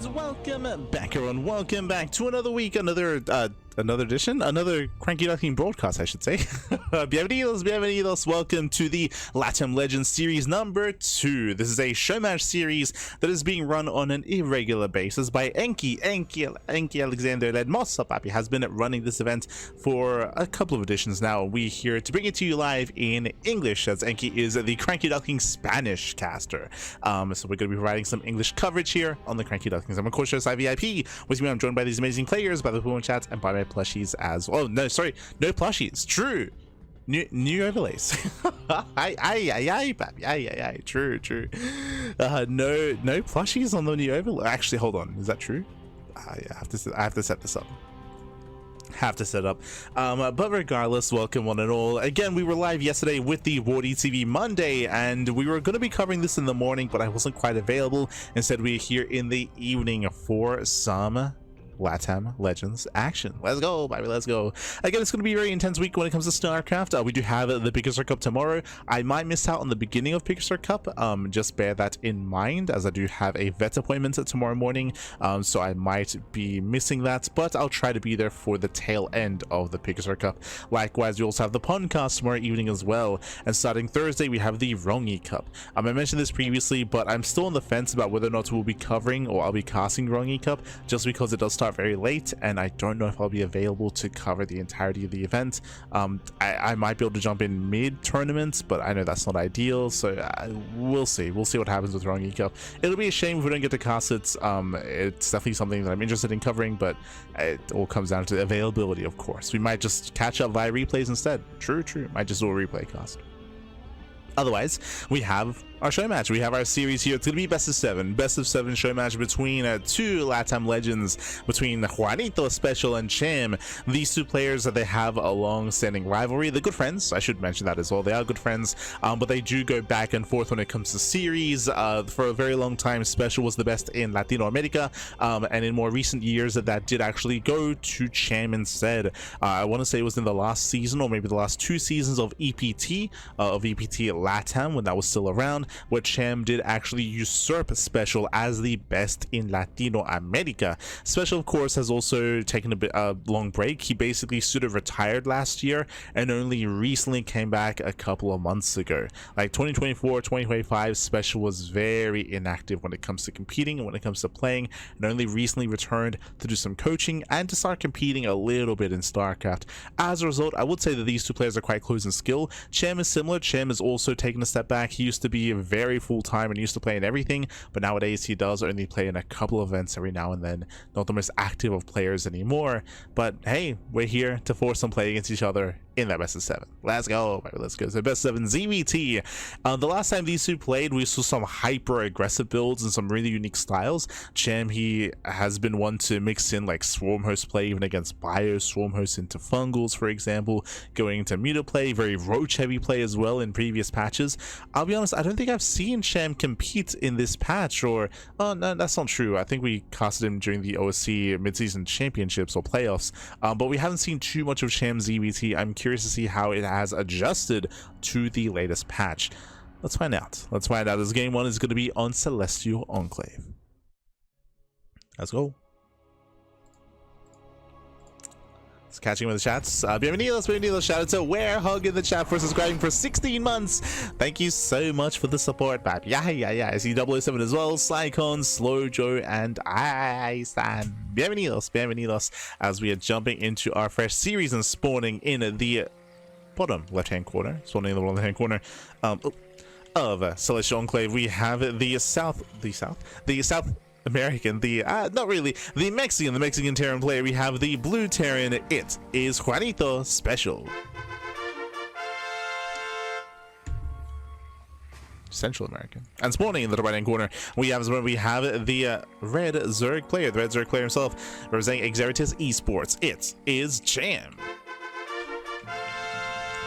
Legends, welcome back everyone, welcome back to another week, another edition, another CranKy Duckling broadcast, I should say. Bienvenidos, welcome to the LATAM Legends Series number 2. This is a ShowMatch series that is being run on an irregular basis by Enki Alexander Ledmosa, papi, has been running this event for a couple of editions now. We're here to bring it to you live in English, as Enki is the CranKy Duckling Spanish caster. So we're going to be providing some English coverage here on the CranKy Ducklings. I'm of course ZvT. With me, I'm joined by these amazing players, by the people in chat, and by my plushies as well. No, sorry, no plushies. True. New overlays. Aye, true. No plushies on the new overlay. Actually, hold on. Is that true? I have to set this up. But regardless, welcome one and all. Again, we were live yesterday with the Wardy TV Monday, and we were going to be covering this in the morning, but I wasn't quite available. Instead, we're here in the evening for some LATAM Legends action. Let's go, baby, let's go. Again, it's going to be a very intense week when it comes to StarCraft. We do have the PickStar Cup tomorrow. I might miss out on the beginning of PickStar Cup. Just bear that in mind, as I do have a vet appointment tomorrow morning. So I might be missing that, but I'll try to be there for the tail end of the PickStar Cup. Likewise, we also have the podcast tomorrow evening as well. And starting Thursday, we have the Rongi Cup. I mentioned this previously, but I'm still on the fence about whether or not we'll be covering or I'll be casting Rongi Cup, just because it does start very late and I don't know if I'll be available to cover the entirety of the event. I might be able to jump in mid tournament, but I know that's not ideal, so we'll see what happens with Rongi Cup. It'll be a shame if we don't get to cast it. It's definitely something that I'm interested in covering, but it all comes down to availability, of course. We might just catch up via replays instead. True, might just do a replay cast. Otherwise, we have our show match. We have our series here. It's going to be best of 7 show match between two LATAM legends, between Juanito, SpeCial, and Cham. These two players, that they have a long-standing rivalry. They're good friends. I should mention that as well. They are good friends, but they do go back and forth when it comes to series. For a very long time, SpeCial was the best in Latino America, and in more recent years, that did actually go to Cham instead. I want to say it was in the last season, or maybe the last 2 seasons of EPT, LATAM, when that was still around, where Cham did actually usurp SpeCial as the best in Latino America. SpeCial, of course, has also taken a long break. He basically sort of retired last year and only recently came back a couple of months ago. Like 2024, 2025, SpeCial was very inactive when it comes to competing and when it comes to playing, and only recently returned to do some coaching and to start competing a little bit in StarCraft. As a result, I would say that these two players are quite close in skill. Cham is similar. Cham is also taking a step back. He used to be very full-time and used to play in everything, but nowadays he does only play in a couple of events every now and then. Not the most active of players anymore, but hey, we're here to force them play against each other in that best of 7. Let's go. So best of 7 ZvT. The last time these two played, we saw some hyper aggressive builds and some really unique styles. Cham, he has been one to mix in like swarm host play, even against bio swarm hosts into fungals, for example, going into muta play, very roach heavy play as well in previous patches. I'll be honest, I don't think I've seen Cham compete in this patch, or oh no, that's not true. I think we casted him during the OSC mid-season championships or playoffs, but we haven't seen too much of Cham ZvT. I'm curious to see how it has adjusted to the latest patch. Let's find out. This game 1 is going to be on Celestial Enclave. Let's go. It's catching with the chats. Bienvenidos. Shout out to Warehug in the chat for subscribing for 16 months. Thank you so much for the support, back. Yeah. I see 007 as well. Slycon, Slow Joe, and I stand. Bienvenidos. As we are jumping into our fresh series and spawning in the bottom left-hand corner. Of Celestial Enclave, we have the South American, not really, the Mexican Terran player. We have the blue Terran. It is Juanito, SpeCial. Central American. And spawning in the right hand corner, we have the red Zerg player, himself, representing ZvT esports. It is Cham.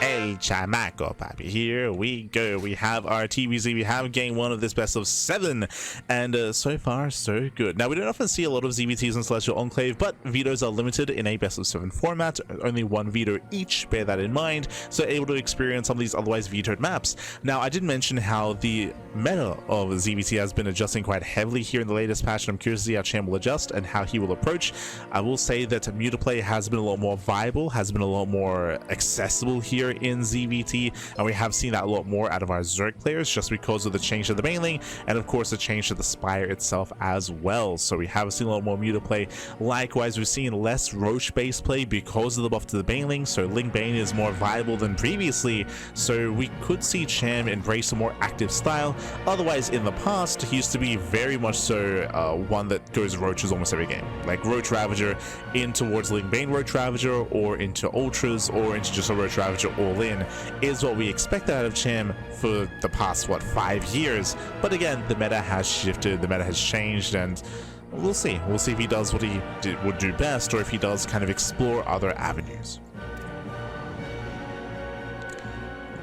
El Chamaco, papi. Here we go. We have our TVZ. We have game 1 of this best of 7. And so far, so good. Now, we don't often see a lot of ZvTs in Celestial Enclave, but vetoes are limited in a best of 7 format. Only 1 veto each. Bear that in mind. So able to experience some of these otherwise vetoed maps. Now, I did mention how the meta of ZvT has been adjusting quite heavily here in the latest patch, and I'm curious to see how Cham will adjust and how he will approach. I will say that Mutaplay has been a lot more viable, has been a lot more accessible here in ZvT, and we have seen that a lot more out of our Zerg players just because of the change to the main lane and of course the change to the Spire itself as well. So we have seen a lot more Mutaplay. Likewise, we've seen less Roach based play because of the buff to the Bane lane, so Ling Bane is more viable than previously, so we could see Cham embrace a more active style. Otherwise, in the past, he used to be very much so one that goes Roaches almost every game, like Roach Ravager in towards Ling Bane Roach Ravager, or into Ultras, or into just a Roach Ravager all in, is what we expect out of Cham for the past, what, 5 years. But again, the meta has shifted, the meta has changed, and we'll see. We'll see if he does what he would do best, or if he does kind of explore other avenues.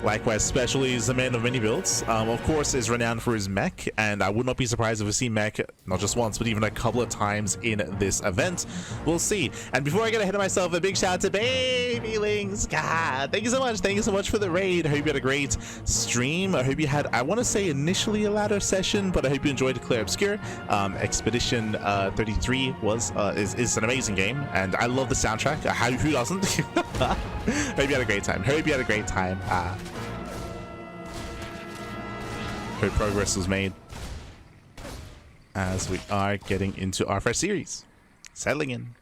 Likewise, SpeCial is a man of many builds. Of course, is renowned for his mech, and I would not be surprised if we see mech not just once, but even a couple of times in this event. We'll see. And before I get ahead of myself, a big shout out to Babylings. God, thank you so much. Thank you so much for the raid. I hope you had a great stream. I hope you had, I want to say initially a ladder session, but I hope you enjoyed Clear Obscure. Expedition 33 is an amazing game, and I love the soundtrack. Who doesn't? Hope you had a great time. Hope you had a great time. Hope progress was made as we are getting into our first series. Settling in.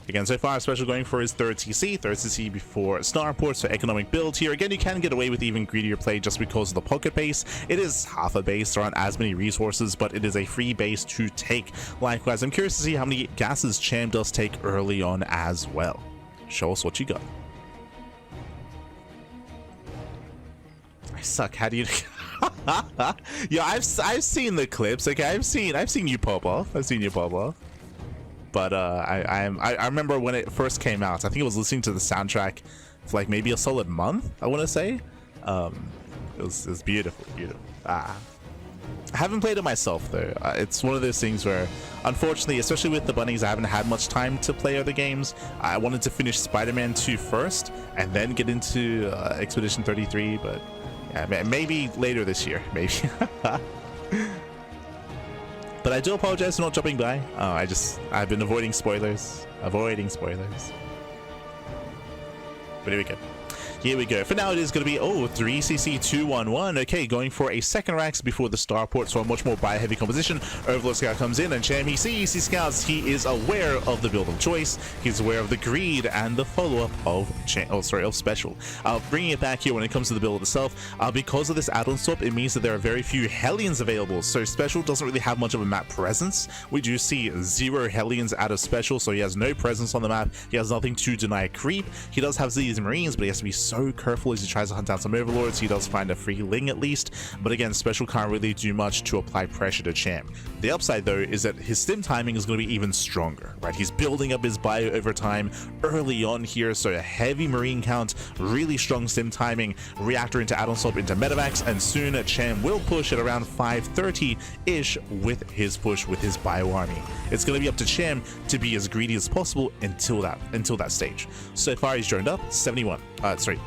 Again, so far, SpeCial going for his third CC before Starport, so economic build here. Again, you can get away with even greedier play just because of the pocket base. It is half a base, there aren't as many resources, but it is a free base to take. Likewise, I'm curious to see how many gases Cham does take early on as well. Show us what you got. I suck. How do you... Yeah, I've seen the clips. Okay, I've seen you pop off. But I remember when it first came out. I think I was listening to the soundtrack for like maybe a solid month, I want to say. It was beautiful. I haven't played it myself though. It's one of those things where, unfortunately, especially with the bunnies, I haven't had much time to play other games. I wanted to finish Spider-Man 2 first and then get into Expedition 33, but yeah, maybe later this year, maybe. But I do apologize for not jumping by. I've been avoiding spoilers. But here we go. For now, it is going to be 3cc211. Okay, going for a second racks before the starport, so a much more buy heavy composition. Overlord Scout comes in, and Cham, he scouts. He is aware of the build of choice. He's aware of the greed and the follow-up of SpeCial. Bringing it back here when it comes to the build itself, because of this add-on swap, it means that there are very few Hellions available. So SpeCial doesn't really have much of a map presence. We do see 0 Hellions out of SpeCial, so he has no presence on the map. He has nothing to deny creep. He does have these Marines, but he has to be so careful as he tries to hunt down some overlords. He does find a free Ling at least, but again, SpeCial can't really do much to apply pressure to Cham. The upside though is that his stim timing is going to be even stronger, right? He's building up his bio over time early on here, so a heavy Marine count, really strong stim timing, reactor into add-on swap into medevacs, and soon Cham will push at around 530-ish with his push with his bio army. It's going to be up to Cham to be as greedy as possible until that stage. So far he's droned up 71.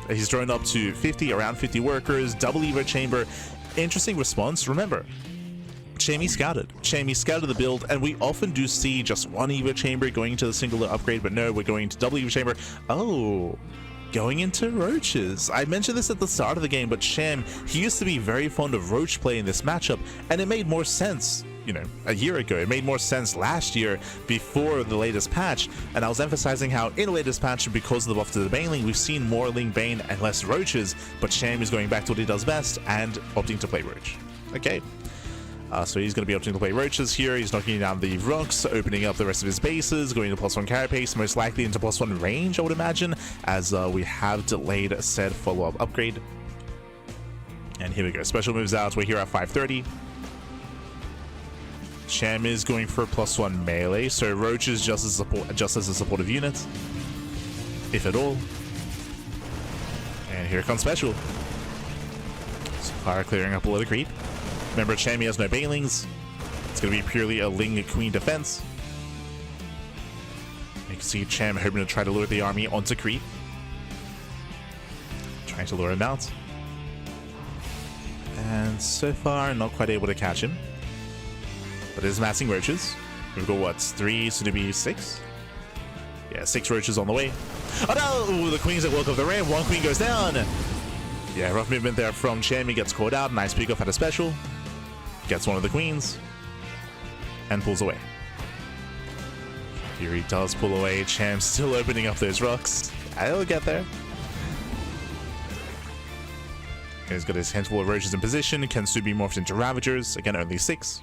He's droned up to 50, around 50 workers, double Evo chamber. Interesting response. Remember, Cham scouted the build, and we often do see just one Evo chamber going into the singular upgrade, but no, we're going to double Evo chamber. Oh, going into roaches. I mentioned this at the start of the game, but Cham, he used to be very fond of roach play in this matchup, and it made more sense, you know, a year ago. It made more sense last year before the latest patch, and I was emphasizing how in the latest patch, because of the buff to the Bane lane, we've seen more Ling Bane and less roaches, but Cham is going back to what he does best and opting to play roach. Okay. So he's going to be opting to play roaches here. He's knocking down the rocks, opening up the rest of his bases, going to +1 carapace, most likely into +1 range, I would imagine, as we have delayed said follow-up upgrade. And here we go. SpeCial moves out. We're here at 530. Cham is going for +1 melee, so roach is just as a supportive unit, if at all. here comes SpeCial. Fire clearing up a little creep. Remember, Cham has no banelings. It's going to be purely a Ling Queen defense. You can see Cham hoping to try to lure the army onto creep. Trying to lure him out. And so far, not quite able to catch him. But is massing roaches. We've got what, 3, soon to be 6? Yeah, 6 roaches on the way. Oh no! Ooh, the queens that woke up the ram. One queen goes down. Yeah, rough movement there from Cham. He gets caught out. Nice pick off at a SpeCial. Gets one of the queens. And pulls away. Here he does pull away. Cham still opening up those rocks. I'll get there. He's got his handful of roaches in position. Can soon be morphed into Ravagers. Again, only 6.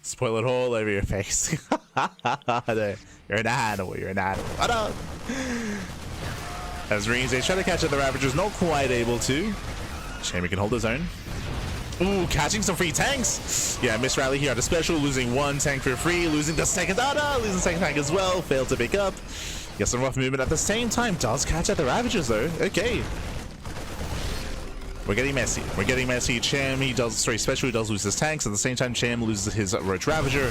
Spoil it all over your face. You're an animal. You're an animal. Oh, no. As Reigns, they try to catch up the Ravagers. Not quite able to. Cham can hold his own. Ooh, catching some free tanks. Yeah, miss rally here at a SpeCial. Losing 1 tank for free. Losing the second. Oh, no. Losing the second tank as well. Failed to pick up. Gets some rough movement at the same time. Does catch at the Ravagers, though. Okay. We're getting messy. We're getting messy. Cham, SpeCial does lose his tanks. At the same time, Cham loses his Roach Ravager.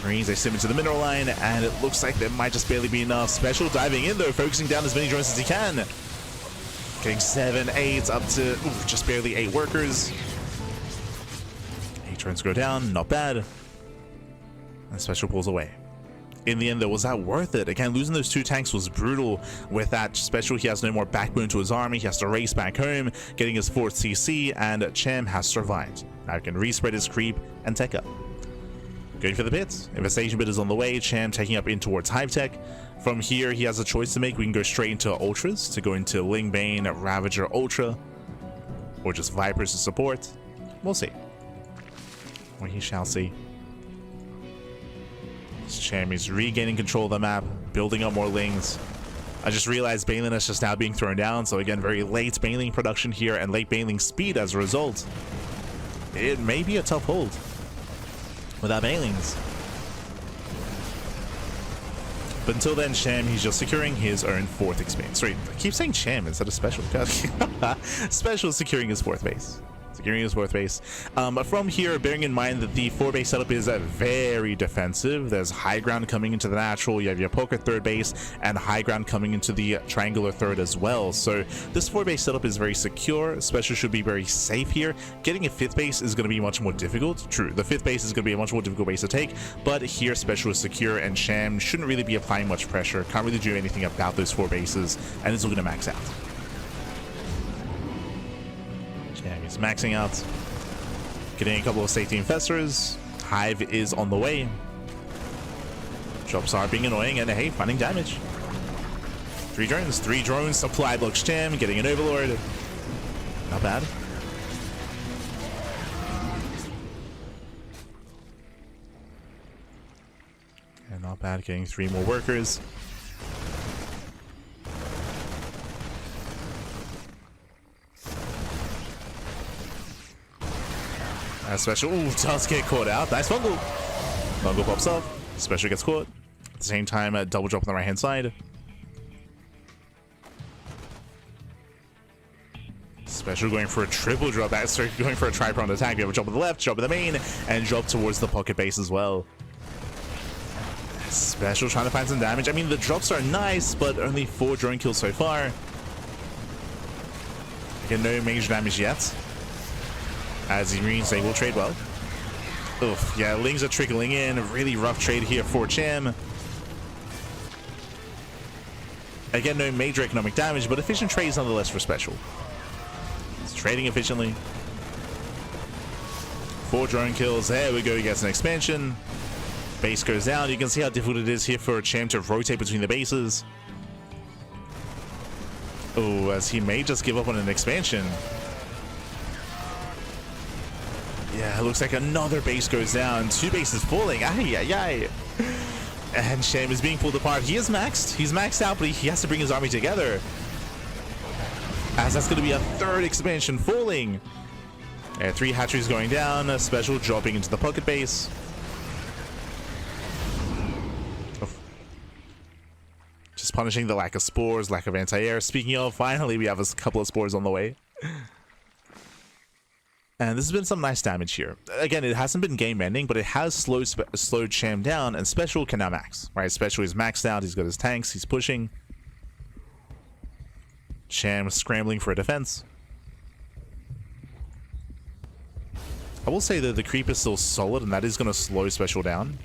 Marines, they sim into the mineral line, and it looks like there might just barely be enough. SpeCial diving in, though, focusing down as many drones as he can. Getting 7, 8, up to just barely 8 workers. 8 drones go down. Not bad. And SpeCial pulls away. In the end, though, was that worth it? Again, losing those 2 tanks was brutal. With that SpeCial, he has no more backbone to his army. He has to race back home, getting his 4th CC, and Cham has survived. Now he can respread his creep and tech up. Going for the pits. Infestation bit is on the way. Cham taking up in towards Hive Tech. From here, he has a choice to make. We can go straight into Ultras to go into Ling Bane, Ravager Ultra, or just Vipers to support. We'll see. We shall see. Cham is regaining control of the map, building up more Lings. I just realized Baneling is just now being thrown down, so again, very late Baneling production here and late Baneling speed as a result. It may be a tough hold without Banelings. But until then, Cham, he's just securing his own 4th expansion. Sorry, I keep saying Cham instead of SpeCial. SpeCial securing his 4th base. Securing his 4th base. From here, bearing in mind that the 4-base setup is very defensive. There's high ground coming into the natural. You have your poker 3rd base and high ground coming into the triangular 3rd as well. So this 4-base setup is very secure. SpeCial should be very safe here. Getting a 5th base is going to be much more difficult. True, the 5th base is going to be a much more difficult base to take, but here SpeCial is secure and Cham shouldn't really be applying much pressure. Can't really do anything about those 4 bases, and it's looking to max out. He's maxing out, getting a couple of safety infestors. Hive is on the way. Drops are being annoying, and hey, finding damage. 3 drones, supply blocks Cham, getting an Overlord. Not bad. And not bad, getting 3 more workers. SpeCial, ooh, does get caught out. Nice fungal. Fungal pops off. SpeCial gets caught. At the same time, a double drop on the right hand side. SpeCial going for a triple drop. Sorry, going for a tri-pronged attack. We have a drop on the left, drop in the main, and drop towards the pocket base as well. SpeCial trying to find some damage. I mean, the drops are nice, but only 4 drone kills so far. Again, no major damage yet. As he means they will trade well. Oof, yeah, Lings are trickling in. A really rough trade here for Cham. Again, no major economic damage, but efficient trades nonetheless for SpeCial. It's trading efficiently. 4 drone kills. There we go. He gets an expansion. Base goes down. You can see how difficult it is here for Cham to rotate between the bases. Oh, as he may just give up on an expansion. Yeah, it looks like another base goes down. 2 bases falling. Ay, ay, ay. And Cham is being pulled apart. He is maxed. He's maxed out, but he has to bring his army together. As that's going to be a 3rd expansion falling. 3 hatcheries going down. A SpeCial dropping into the pocket base. punishing the lack of spores, lack of anti-air. Speaking of, finally we have a couple of spores on the way. And this has been some nice damage here. Again, it hasn't been game ending, but it has slowed Cham down, and SpeCial can now max. Right, SpeCial is maxed out, he's got his tanks, he's pushing. Cham scrambling for a defense. I will say that the creep is still solid, and that is going to slow SpeCial down.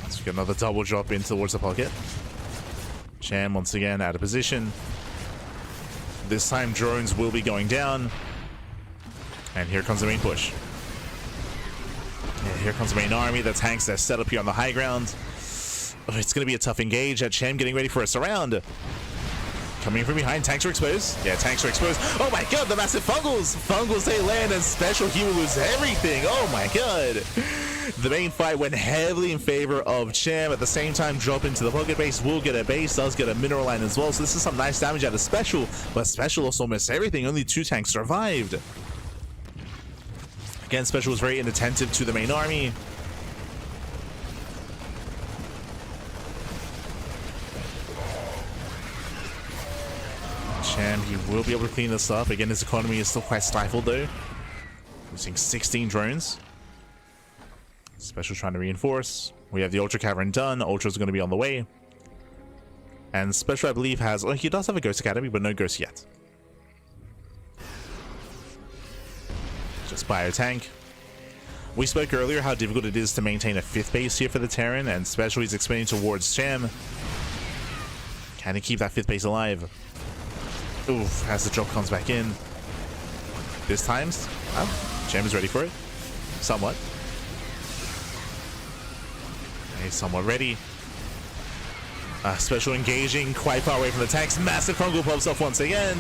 Let's get another double drop in towards the pocket. Cham once again out of position. This time drones will be going down. And here comes the main push. And here comes the main army. The tanks that are set up here on the high ground. Oh, it's going to be a tough engage. Cham getting ready for a surround. Coming from behind, tanks are exposed. Yeah, tanks are exposed. Oh my god, the massive fungals! Fungals, they land, and SpeCial, he will lose everything. Oh my god. The main fight went heavily in favor of Cham. At the same time, drop into the pocket base, will get a base, does get a mineral line as well. So this is some nice damage out of SpeCial, but SpeCial also missed everything. Only 2 tanks survived. Again, SpeCial was very inattentive to the main army. Cham, he will be able to clean this up. Again, his economy is still quite stifled though. We're seeing 16 drones. SpeCial trying to reinforce. We have the Ultra Cavern done. Ultra's going to be on the way. And SpeCial, I believe, has... Oh, he does have a Ghost Academy, but no Ghost yet. Just bio tank. We spoke earlier how difficult it is to maintain a 5th base here for the Terran, and SpeCial is expanding towards Cham. Can he keep that 5th base alive? Oof, as the drop comes back in. This time, Cham is ready for it. Somewhat. He's somewhat ready. SpeCial engaging quite far away from the tanks. Massive fungal pops off once again.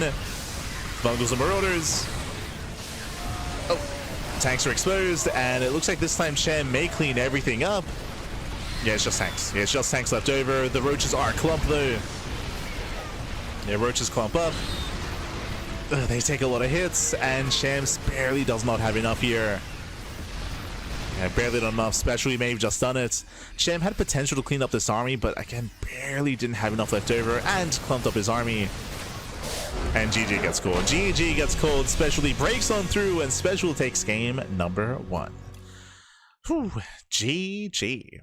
Fungals and Marauders. Oh, tanks are exposed, and it looks like this time Cham may clean everything up. Yeah, it's just tanks. Yeah, it's just tanks left over. The roaches are clumped though. Yeah, roaches clump up. They take a lot of hits, and Cham barely does not have enough here. Yeah, barely done enough. SpeCial, he may have just done it. Cham had potential to clean up this army, but again, barely didn't have enough left over, and clumped up his army. And GG gets called. GG gets called. SpeCial breaks on through, and SpeCial takes game number 1. Whew, GG.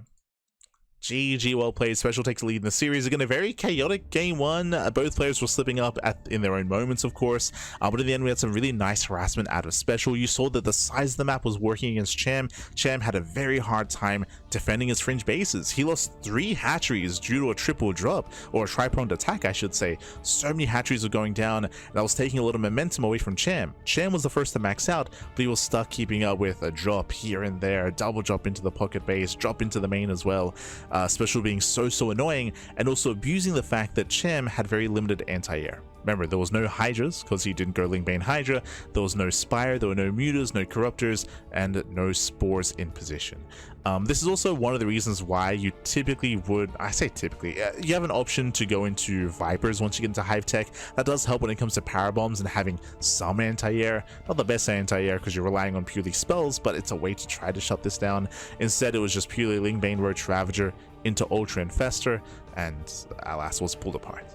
GG, well played. SpeCial takes the lead in the series. Again, a very chaotic game 1. Both players were slipping up in their own moments, of course. But in the end, we had some really nice harassment out of SpeCial. You saw that the size of the map was working against Cham. Cham had a very hard time defending his fringe bases. He lost 3 hatcheries due to a triple drop, or a tri-pronged attack, I should say. So many hatcheries were going down, and that was taking a lot of momentum away from Cham. Cham was the first to max out, but he was stuck keeping up with a drop here and there, double drop into the pocket base, drop into the main as well. SpeCial being so annoying, and also abusing the fact that Cham had very limited anti-air. Remember, there was no Hydras because he didn't go Lingbane Hydra, there was no Spire, there were no Mutas, no Corruptors, and no Spores in position. This is also one of the reasons why you typically would, I say typically, you have an option to go into Vipers once you get into Hive Tech. That does help when it comes to power bombs and having some anti-air. Not the best anti-air because you're relying on purely spells, but it's a way to try to shut this down. Instead, it was just purely Lingbane, Roach Ravager into Ultra and Fester, and alas, was pulled apart.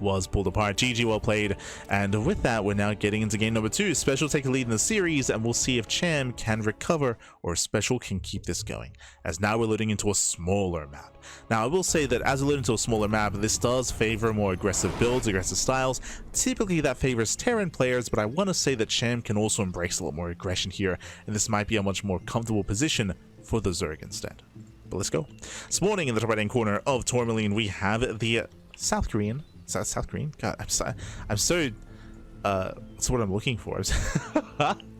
GG, well played. And with that, we're now getting into game number 2. SpeCial take the lead in the series, and we'll see if Cham can recover or SpeCial can keep this going, as now we're loading into a smaller map. Now, I will say that as we load into a smaller map, this does favor more aggressive builds, aggressive styles. Typically that favors Terran players, but I want to say that Cham can also embrace a lot more aggression here, and this might be a much more comfortable position for the Zerg instead. But let's go. Spawning in the top right hand corner of Tourmaline, we have the South Korean. Is that South Korean? God, I'm so that's what I'm looking for.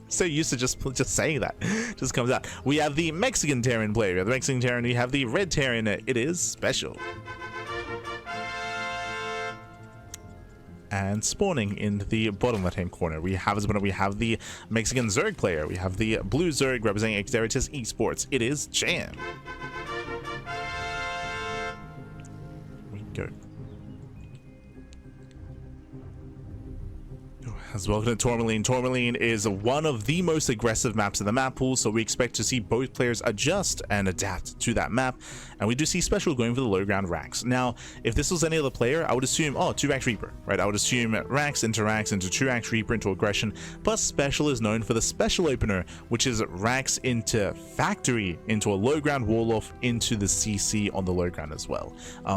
So used to just saying that. Just comes out. We have the Mexican Terran player. We have the Mexican Terran. We have the Red Terran. It is SpeCial. And spawning in the bottom left hand corner, we have the Mexican Zerg player. We have the Blue Zerg representing ZvT esports. It is Cham. We go. As welcome to Tourmaline. Tourmaline is one of the most aggressive maps in the map pool, so we expect to see both players adjust and adapt to that map, and we do see SpeCial going for the low ground Rax. Now, if this was any other player, I would assume, oh, 2-Rax Reaper, right? I would assume Rax into 2-Rax Reaper into aggression, but SpeCial is known for the special opener, which is Rax into Factory, into a low ground wall-off, into the CC on the low ground as well.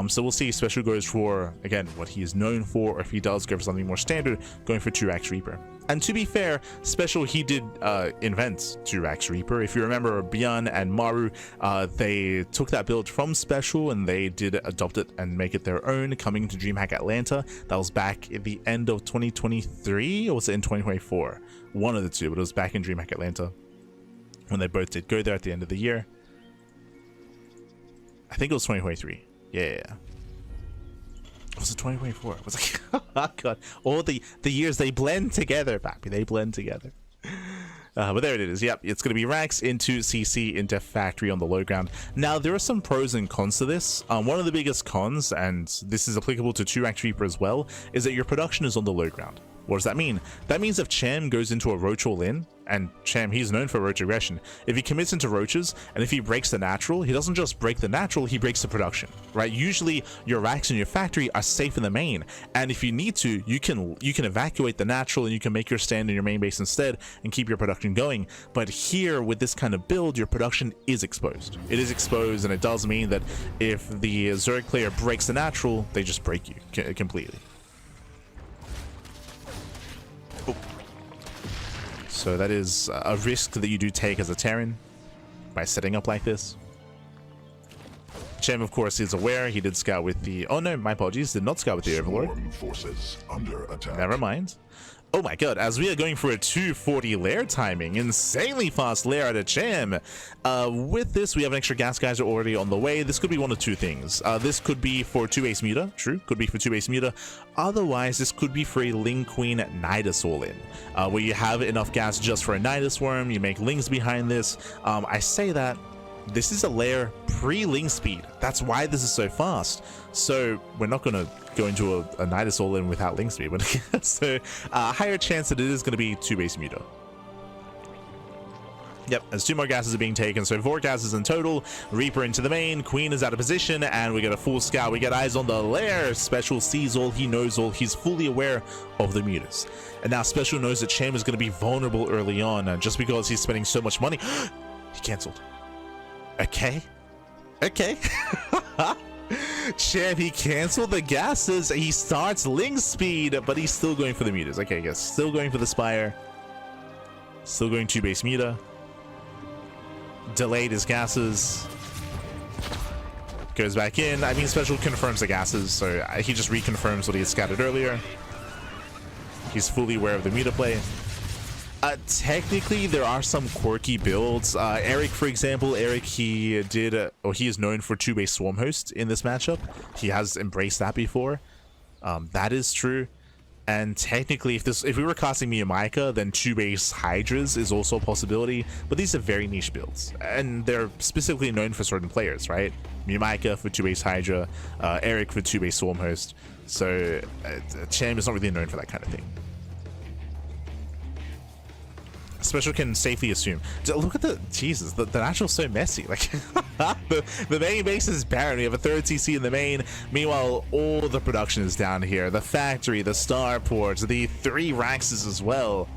So we'll see if SpeCial goes for, again, what he is known for, or if he does go for something more standard, going for 2-Rax Reaper. And to be fair, SpeCial, he did invent 2-Rax Reaper. If you remember, Bjorn and Maru, they took that build from SpeCial and they did adopt it and make it their own, coming to DreamHack Atlanta. That was back at the end of 2023, or was it in 2024? One of the two, but it was back in DreamHack Atlanta when they both did go there at the end of the year. I think it was 2023. Yeah. Was it 2024? It was like, oh god, all the years, they blend together, pappy. They blend together. But there it is. Yep, it's going to be Rax into CC into Factory on the low ground. Now, there are some pros and cons to this. One of the biggest cons, and this is applicable to 2-Rax Reaper as well, is that your production is on the low ground. What does that mean? That means if Cham goes into a roach all in, and Cham, he's known for roach aggression, if he commits into roaches, and if he breaks the natural, he doesn't just break the natural, he breaks the production, right? Usually your Rax and your Factory are safe in the main, and if you need to, you can evacuate the natural and you can make your stand in your main base instead and keep your production going. But here, with this kind of build, your production is exposed. It is exposed, and it does mean that if the Zerg player breaks the natural, they just break you completely. So that is a risk that you do take as a Terran by setting up like this. Cham, of course, is aware. He did scout with the... Oh no, my apologies. Did not scout with the Overlord. Forces under attack. Never mind. Oh my god, as we are going for a 240 lair timing, insanely fast lair out of Cham. With this, we have an extra gas geyser already on the way. This could be one of two things. This could be for 2-base Muta, true, could be for 2-base Muta. Otherwise, this could be for a Ling Queen Nidus all-in, where you have enough gas just for a Nidus worm, you make Lings behind this. I say that this is a lair pre-Ling speed. That's why this is so fast. So we're not going to go into a Nidus all-in without Ling speed. But so higher chance that it is going to be 2-base Muta. Yep, as 2 more gases are being taken, so 4 gases in total. Reaper into the main, Queen is out of position, and we get a full scout. We get eyes on the lair. SpeCial sees all, he knows all, he's fully aware of the mutas. And now SpeCial knows that Cham is going to be vulnerable early on, just because he's spending so much money. He cancelled. Okay. Okay. Cham, he canceled the gases. He starts Ling speed, but he's still going for the mutas. Okay, guys, still going for the Spire. Still going 2-base Muta. Delayed his gases. Goes back in. I mean, SpeCial confirms the gases, so he just reconfirms what he had scouted earlier. He's fully aware of the Muta play. Technically, there are some quirky builds. Eric, for example, he did, or he is known for 2-base Swarm Host in this matchup. He has embraced that before. That is true. And technically, if we were casting Miyamika, then 2-base Hydras is also a possibility. But these are very niche builds, and they're specifically known for certain players, right? Miyamika for 2-base Hydra, Eric for 2-base Swarm Host. So Cham is not really known for that kind of thing. SpeCial can safely assume. Look at the Jesus. The natural's so messy. Like the main base is barren. We have a 3rd CC in the main. Meanwhile, all the production is down here. The factory, the starports, the 3 Raxes as well.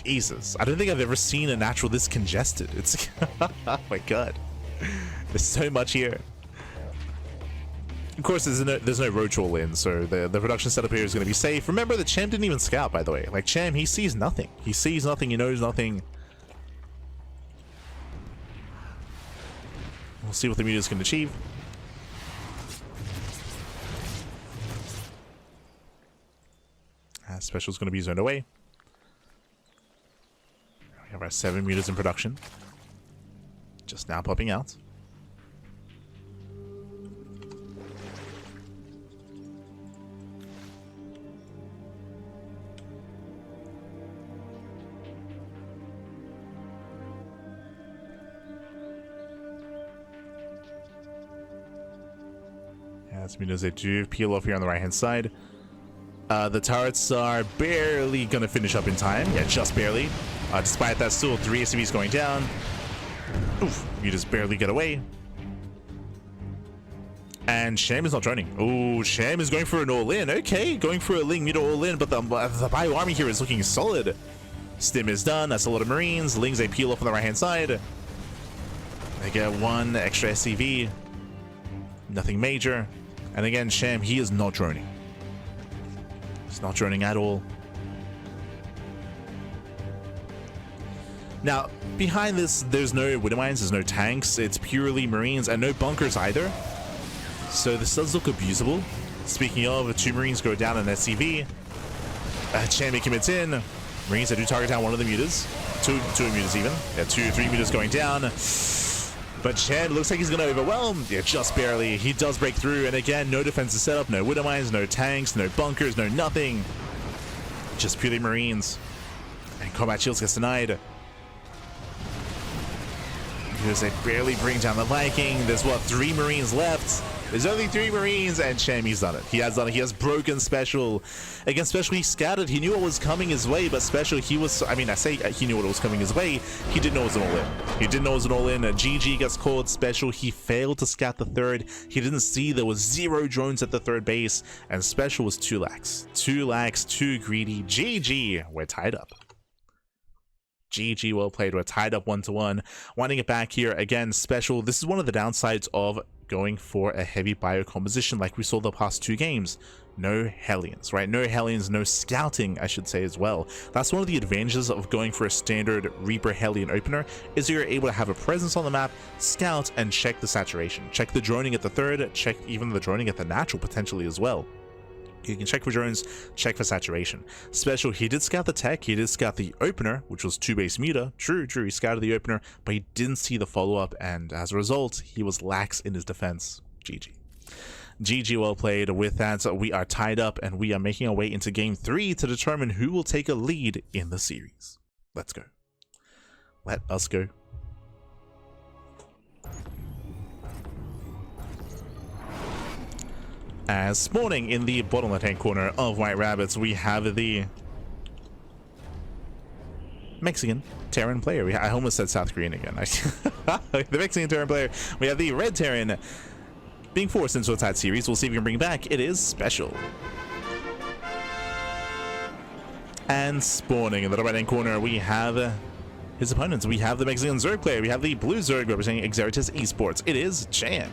Jesus, I don't think I've ever seen a natural this congested. It's oh my god. There's so much here. Of course, there's no roach all in, so the production setup here is going to be safe. Remember that Cham didn't even scout, by the way. Like, Cham, he sees nothing. He sees nothing, he knows nothing. We'll see what the mutas can achieve. SpeCial's going to be zoned away. We have our 7 mutas in production. Just now popping out. As mutas, they do peel off here on the right hand side. The turrets are barely gonna finish up in time. Yeah, just barely. Despite that, still 3 SCVs going down. Oof, you just barely get away. And Cham is not droning. Oh, Cham is going for an all-in. Okay, going for a Ling meter all-in, but the bio army here is looking solid. Stim is done. That's a lot of Marines. Lings, they peel off on the right-hand side. They get 1 extra SCV. Nothing major. And again, Cham, he is not droning. He's not droning at all. Now, behind this, there's no Widow Mines, there's no tanks. It's purely Marines and no bunkers either. So this does look abusable. Speaking of, 2 Marines go down in SCV. Cham commits in. Marines, they do target down 1 of the mutas. 2 mutas even. Yeah, 3 mutas going down. But Cham looks like he's going to overwhelm. Yeah, just barely. He does break through. And again, no defensive setup, no Widow Mines, no tanks, no bunkers, no nothing. Just purely Marines. And combat shields gets denied. Because they barely bring down the Viking. There's what, 3 Marines left? There's only 3 Marines, and Cham, he's done it. He has done it. He has broken SpeCial. Against SpeCial, he scattered. He knew what was coming his way, but SpeCial, he was, I mean, I say he knew what was coming his way. He didn't know it was an all-in. He didn't know it was an all-in. GG gets called. SpeCial, he failed to scout the 3rd. He didn't see there was 0 drones at the 3rd base, and SpeCial was too lax. Too lax, too greedy. GG, we're tied up. GG, well played. We're tied up 1-1. Winding it back here again. SpeCial, this is one of the downsides of going for a heavy bio composition like we saw the past 2 games. No Hellions, right? No Hellions, no scouting, I should say as well. That's one of the advantages of going for a standard Reaper Hellion opener, is you're able to have a presence on the map, scout, and check the saturation. Check the droning at the 3rd, check even the droning at the natural potentially as well. You can check for drones, check for saturation. SpeCial, he did scout the tech, he did scout the opener, which was 2 base meter. True, he scouted the opener, but he didn't see the follow-up, and as a result, he was lax in his defense. GG. GG, well played. With that, we are tied up, and we are making our way into Game 3 to determine who will take a lead in the series. Let's go. Let us go. As spawning in the bottom left-hand corner of White Rabbits, we have the Mexican Terran player. I almost said South Korean again. The Mexican Terran player. We have the Red Terran being forced into a tight series. We'll see if we can bring it back. It is SpeCial. And spawning in the right-hand corner, we have his opponents. We have the Mexican Zerg player. We have the Blue Zerg representing ZvT Esports. It is Cham.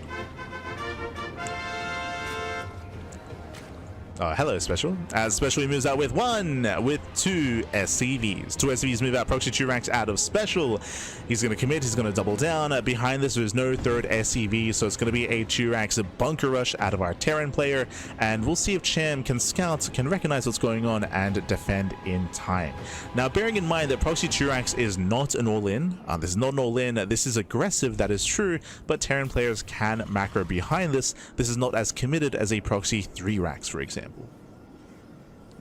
Hello, SpeCial. As SpeCial moves out with 2 SCVs. 2 SCVs move out, proxy 2 ranks out of SpeCial. He's going to commit, he's going to double down. Behind this, there's no 3rd SCV, so it's going to be a 2 ranks bunker rush out of our Terran player. And we'll see if Cham can scout, can recognize what's going on, and defend in time. Now, bearing in mind that proxy 2 ranks is not an all-in. This is not an all-in. This is aggressive, that is true, but Terran players can macro behind this. This is not as committed as a proxy 3 ranks, for example.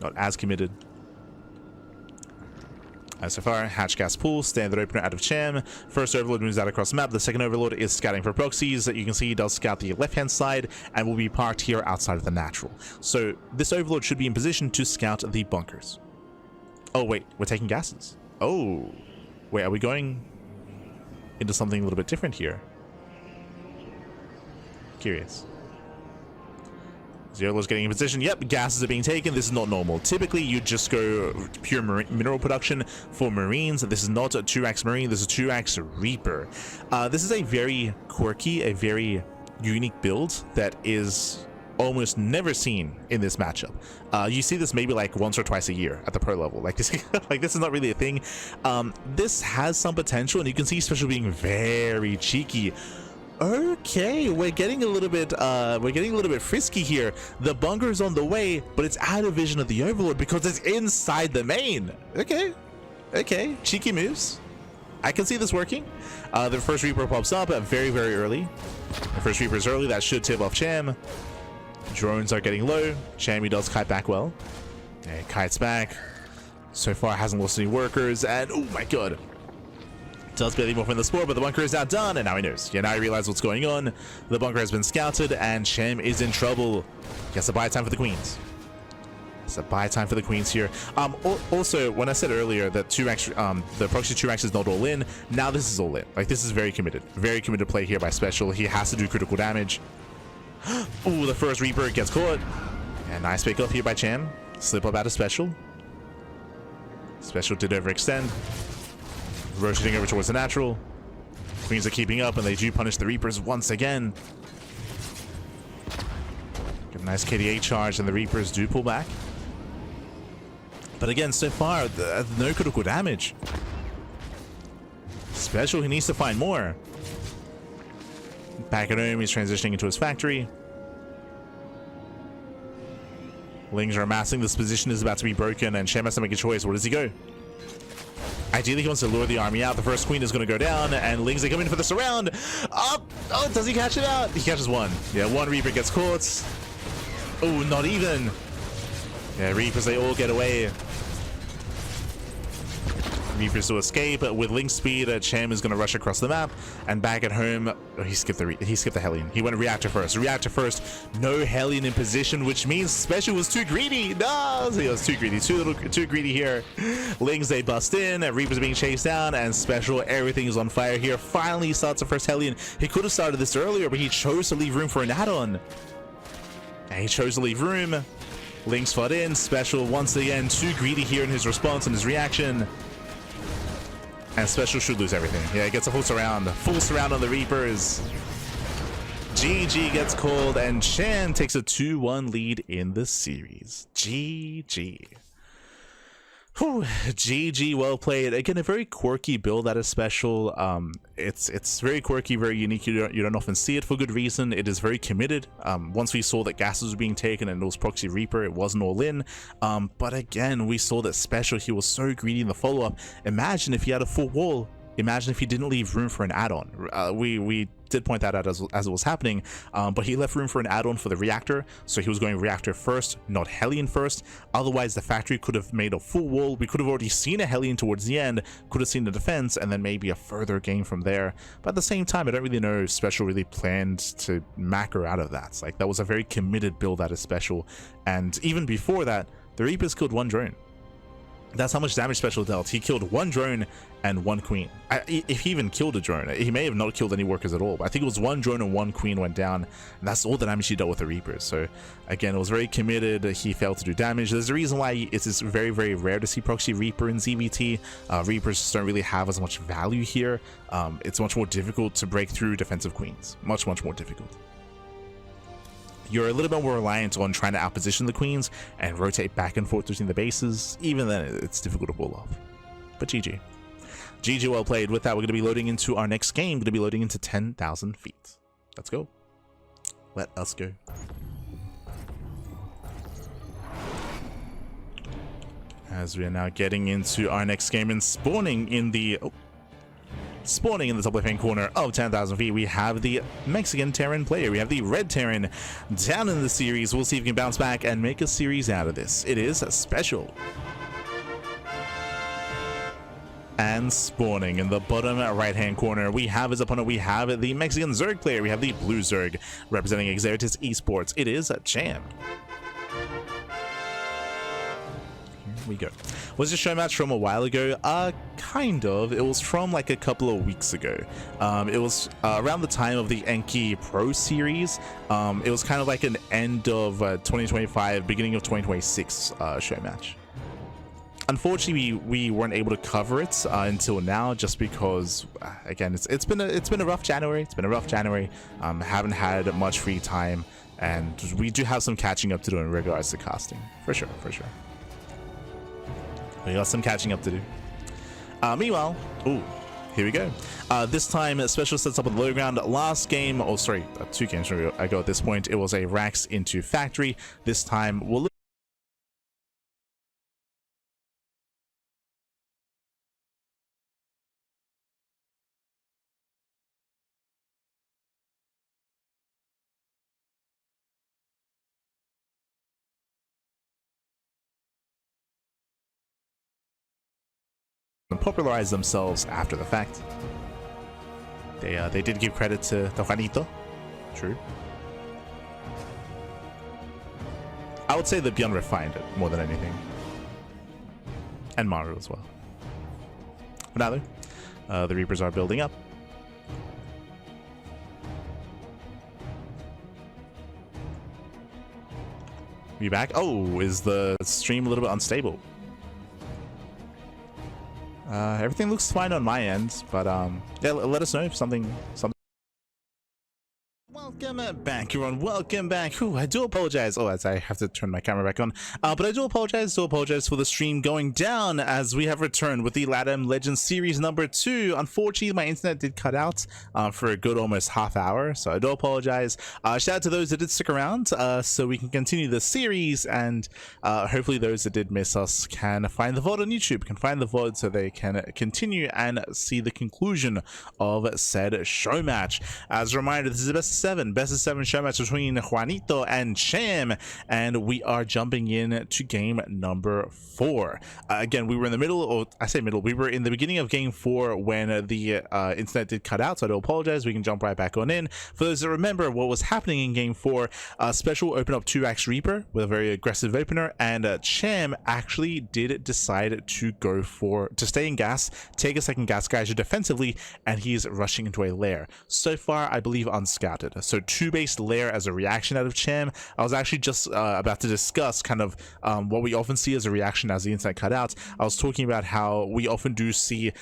Not as committed. So far, hatch gas pool, standard opener out of Cham. First overlord moves out across the map. The second overlord is scouting for proxies. You can see he does scout the left-hand side and will be parked here outside of the natural. So this overlord should be in position to scout the bunkers. Oh wait, we're taking gases. Oh, wait, are we going into something a little bit different here? Curious. Zerlo's getting in position. Yep, gases are being taken. This is not normal. Typically, you just go pure mineral production for Marines. This is not a 2x Marine. This is a 2x Reaper. This is a very quirky, a very unique build that is almost never seen in this matchup. You see this maybe like once or twice a year at the pro level. Like this, like this is not really a thing. This has some potential, and you can see SpeCial being very cheeky. Okay, we're getting a little bit frisky here. The bunker's on the way, but it's out of vision of the overlord because it's inside the main. Okay, cheeky moves. I can see this working. The first Reaper pops up very early. The first Reaper is early. That should tip off Cham. Drones are getting low. Cham does kite back well. And kites back. So far hasn't lost any workers, and oh my god. Does barely move in the spore, but the bunker is now done, and now he knows. Yeah, now he realizes what's going on. The bunker has been scouted, and Cham is in trouble. He has to buy time for the queens. It's a buy time for the queens here. Also, when I said earlier that the proxy 2-ranks is not all in, now this is all in. Like, this is very committed play here by SpeCial. He has to do critical damage. Ooh, the first Reaper gets caught. And nice pick up here by Cham. Slip up out of SpeCial. SpeCial did overextend. Rotating over towards the natural. Queens are keeping up, and they do punish the Reapers once again. Get a nice KDA charge, and the Reapers do pull back. But again, so far, no critical damage. SpeCial, he needs to find more. Back at home, he's transitioning into his factory. Lings are amassing. This position is about to be broken, and Cham has to make a choice. Where does he go? Ideally, he wants to lure the army out. The first queen is going to go down, and Lings are coming for the surround. Oh, does he catch it out? He catches one. Yeah, one Reaper gets caught. Oh, not even. Yeah, Reapers, they all get away. Reapers to escape. With Link speed, Cham is going to rush across the map, and back at home, oh, he skipped the Hellion. He went reactor first. Reactor first. No Hellion in position, which means SpeCial was too greedy. No, he was too greedy. Too greedy here. Lings, they bust in. Reapers are being chased down, and SpeCial, everything is on fire here. Finally, he starts the first Hellion. He could have started this earlier, but he chose to leave room for an add-on. And he chose to leave room. Lings fought in. SpeCial once again too greedy here in his response and his reaction. And SpeCial should lose everything. Yeah, he gets a full surround. Full surround on the Reapers. GG gets called, and Cham takes a 2-1 lead in the series. GG. Whew, GG, well played. Again, a very quirky build out of SpeCial. It's very quirky, very unique. You don't often see it for good reason. It is very committed. Once we saw that gases were being taken and it was proxy Reaper, it wasn't all in. But again, we saw that SpeCial, he was so greedy in the follow-up. Imagine if he had a full wall. Imagine if he didn't leave room for an add-on. We did point that out as it was happening, but he left room for an add-on for the reactor, so he was going reactor first, not Hellion first. Otherwise, the factory could have made a full wall. We could have already seen a Hellion towards the end, could have seen the defense, and then maybe a further game from there. But at the same time, I don't really know if SpeCial really planned to macro out of that. Like, that was a very committed build out of SpeCial, and even before that, the Reapers killed one drone. That's how much damage SpeCial dealt. He killed one drone and one queen. If he even killed a drone, he may have not killed any workers at all, but I think it was one drone and one queen went down, and that's all the damage he dealt with the Reapers. So again, it was very committed. He failed to do damage. There's a reason why it's very, very rare to see proxy Reaper in ZvT. Reapers just don't really have as much value here. It's much more difficult to break through defensive queens. Much more difficult. You're a little bit more reliant on trying to outposition the queens and rotate back and forth between the bases. Even then, it's difficult to pull off. But GG. GG, well played. With that, we're going to be loading into our next game. We're going to be loading into 10,000 feet. Let's go. Let us go. As we are now getting into our next game and spawning in the... Spawning in the top left-hand corner of 10,000 feet, we have the Mexican Terran player. We have the Red Terran down in the series. We'll see if we can bounce back and make a series out of this. It is SpeCial. And spawning in the bottom right-hand corner, we have his opponent. We have the Mexican Zerg player. We have the Blue Zerg representing ZvT Esports. It is Cham. We go. Was this ShowMatch from a while ago? Kind of. It was from like a couple of weeks ago. It was around the time of the Enki Pro series. It was kind of like an end of 2025, beginning of 2026 ShowMatch. Unfortunately, we weren't able to cover it until now, just because again, it's been a rough January. It's been a rough January. Haven't had much free time, and we do have some catching up to do in regards to casting, for sure. We got some catching up to do. Meanwhile, ooh, here we go. This time, SpeCial sets up on the low ground. Last game, oh sorry, 2 games ago at this point, it was a racks into factory. This time, we'll look and popularize themselves after the fact. They did give credit to Juanito. True. I would say that Beyond refined it more than anything. And Maru as well. But now the Reapers are building up. You back? Oh, is the stream a little bit unstable? Everything looks fine on my end, but yeah, let us know if something. Welcome back, everyone. Welcome back. Whew, I do apologize. Oh, as I have to turn my camera back on. But I do apologize. For the stream going down as we have returned with the LATAM Legends Series number 2. Unfortunately, my internet did cut out for a good almost half hour, so I do apologize. Shout out to those that did stick around so we can continue the series, and hopefully those that did miss us can find the VOD on YouTube, can find the VOD so they can continue and see the conclusion of said show match. As a reminder, this is the best of 7 show match between Juanito and Cham, and we are jumping in to game number 4. Again, we were in the middle, or I say middle, we were in the beginning of game 4 when the internet did cut out, so I do apologize. We can jump right back on in. For those that remember what was happening in game 4, SpeCial opened up 2x Reaper with a very aggressive opener, and Cham actually did decide to stay in gas, take a second gas geyser defensively, and he's rushing into a lair. So far, I believe unscouted. So 2-based lair as a reaction out of Cham. I was actually just about to discuss kind of what we often see as a reaction as the internet cut out. I was talking about how we often do see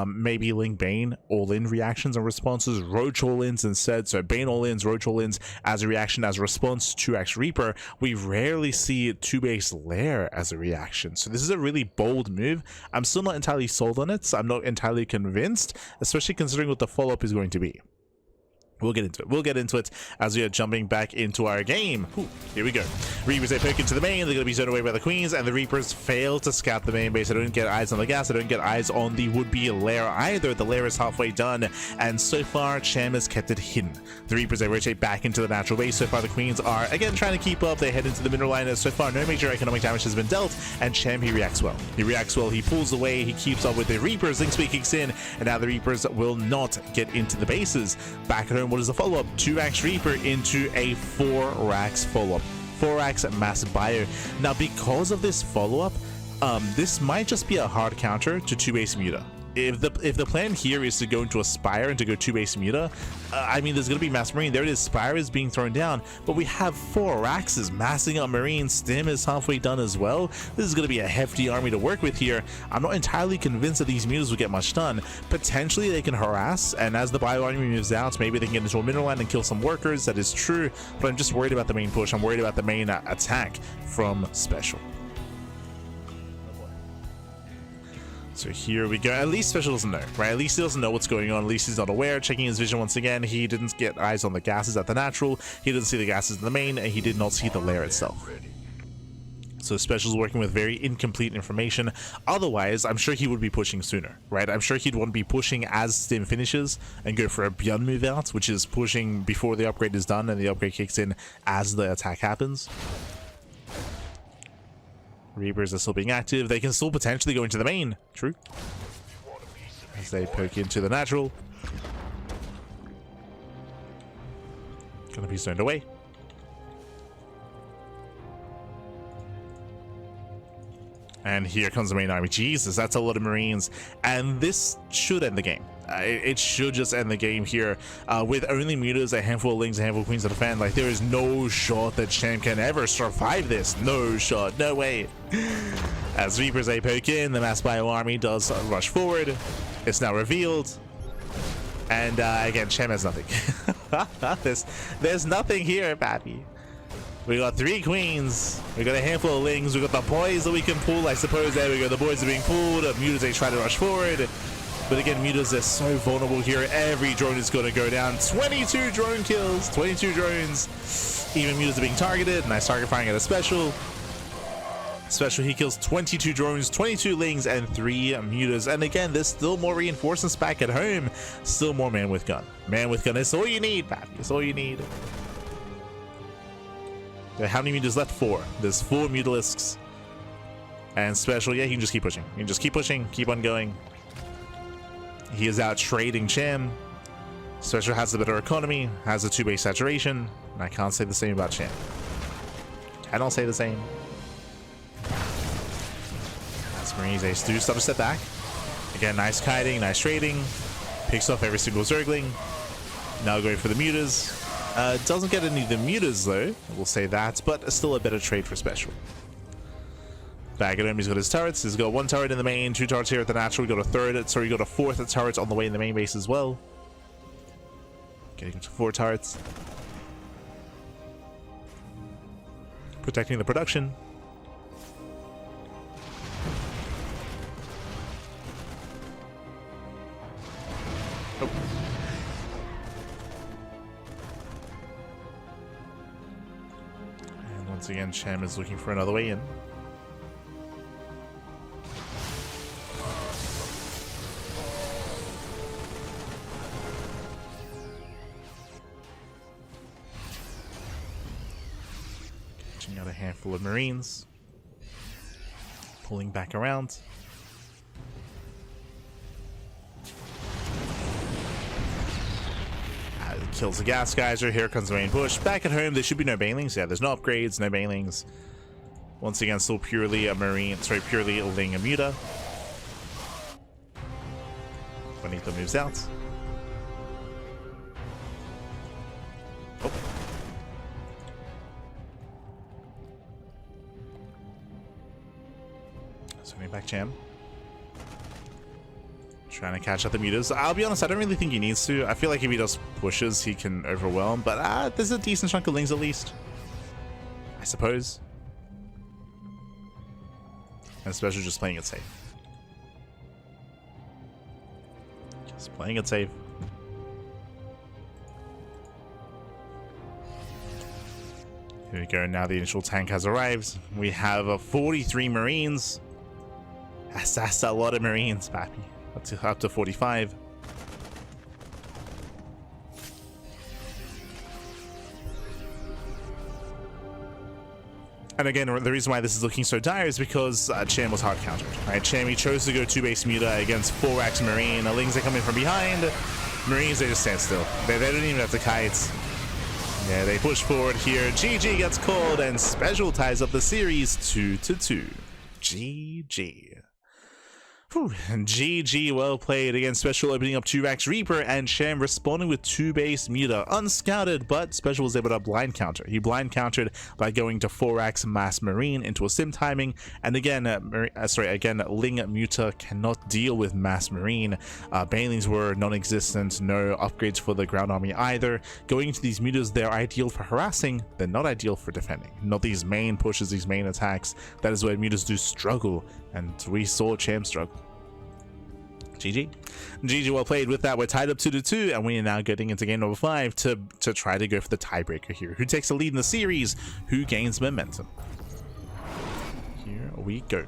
maybe Ling Bane all-in reactions and responses, Roach all-ins instead. So Bane all-ins, Roach all-ins as a reaction, as a response to 2x Reaper. We rarely see 2-based lair as a reaction. So this is a really bold move. I'm still not entirely sold on it. So I'm not entirely convinced, especially considering what the follow-up is going to be. We'll get into it. We'll get into it as we are jumping back into our game. Ooh, here we go. Reapers, they poke into the main. They're going to be zoned away by the queens, and the Reapers fail to scout the main base. I don't get eyes on the gas. I don't get eyes on the would-be lair either. The lair is halfway done, and so far, Cham has kept it hidden. The Reapers, they rotate back into the natural base. So far, the queens are, again, trying to keep up. They head into the mineral line, and so far, no major economic damage has been dealt, and Cham, he reacts well. He reacts well. He pulls away. He keeps up with the Reapers. Link Speed kicks in, and now the Reapers will not get into the bases. Back at home, what is the follow-up? 2x Reaper into a 4x follow-up. 4x mass bio. Now, because of this follow-up, this might just be a hard counter to 2-base Muta. If the plan here is to go into a Spire and to go 2-base Muta, I mean, there's going to be Mass Marine. There it is. Spire is being thrown down, but we have 4 Axes massing up Marine. Stim is halfway done as well. This is going to be a hefty army to work with here. I'm not entirely convinced that these Mutas will get much done. Potentially, they can harass, and as the Bio army moves out, maybe they can get into a mineral line and kill some workers. That is true, but I'm just worried about the main push. I'm worried about the main attack from SpeCial. So here we go. At least SpeCial doesn't know, right? At least he doesn't know what's going on. At least he's not aware. Checking his vision once again. He didn't get eyes on the gases at the natural. He didn't see the gases in the main, and he did not see the lair itself. So SpeCial's working with very incomplete information. Otherwise, I'm sure he would be pushing sooner, right? I'm sure he'd want to be pushing as Stim finishes and go for a Beyond move out, which is pushing before the upgrade is done and the upgrade kicks in as the attack happens. Reapers are still being active. They can still potentially go into the main. True. As they poke into the natural. Gonna be zoned away. And here comes the main army. Jesus, that's a lot of Marines. And this should end the game. It should just end the game here with only Mutas, a handful of Lings, a handful of Queens to defend. Like, there is no shot that Cham can ever survive this. No shot. No way. As Reapers, they poke in, the Mass Bio army does rush forward. It's now revealed. And again, Cham has nothing. There's nothing here, Pappy. We got 3 queens. We got a handful of Lings. We got the boys that we can pull, I suppose. There we go. The boys are being pulled. Mutas, they try to rush forward. But again, Mutas are so vulnerable here. Every drone is going to go down. 22 drone kills. 22 drones. Even Mutas are being targeted. Nice target firing at a SpeCial. SpeCial, he kills 22 drones, 22 Lings, and 3 Mutas. And again, there's still more reinforcements back at home. Still more man with gun. Man with gun is all you need, Pappy. It's all you need. How many Mutas left? 4. There's 4 Mutalisks. And SpeCial, yeah, he can just keep pushing. He can just keep pushing, keep on going. He is out trading Cham. SpeCial has the better economy, has a 2-base saturation, and I can't say the same about Cham. And I'll say the same. As Marines, they do start to step back. Again, nice kiting, nice trading. Picks off every single Zergling. Now going for the mutas. Doesn't get any of the mutas though, we'll say that, but still a better trade for SpeCial. Back at him, he's got his turrets. He's got one turret in the main, two turrets here at the natural. We got a third, sorry, got a fourth turret on the way in the main base as well. Getting to 4 turrets. Protecting the production. Oh. And once again, Cham is looking for another way in. Catching out a handful of Marines. Pulling back around. Kills the gas geyser. Here comes the main push. Back at home, there should be no banelings. Yeah, there's no upgrades, no banelings. Once again, still purely a marine. Sorry, purely ling a muta. Juanito moves out. Oh. Sending back Cham. Trying to catch up the mutas. I'll be honest, I don't really think he needs to. I feel like if he does pushes, he can overwhelm. But there's a decent chunk of lings at least, I suppose. And especially just playing it safe. Just playing it safe. Here we go. Now the initial tank has arrived. We have 43 Marines. That's a lot of Marines, Pappy. Up to 45. And again, the reason why this is looking so dire is because Cham was hard countered. Right, Cham, he chose to go 2-base muta against 4-axe Marine. The Lings, they come in from behind. Marines, they just stand still. They don't even have to kite. Yeah, they push forward here. GG gets called, and SpeCial ties up the series 2-2. GG. Whew. GG, well played. Again, SpeCial opening up 2-axe Reaper and Cham responding with 2-base muta. Unscouted, but SpeCial was able to blind counter. He blind countered by going to 4-axe Mass Marine into a sim timing. And again, Ling muta cannot deal with Mass Marine. Banelings were non-existent, no upgrades for the ground army either. Going into these mutas, they're ideal for harassing, they're not ideal for defending. Not these main pushes, these main attacks. That is where mutas do struggle, and we saw Cham struggle. GG. GG, well played. With that, we're tied up 2-2, and we are now getting into game number 5 to try to go for the tiebreaker here. Who takes the lead in the series? Who gains momentum? Here we go.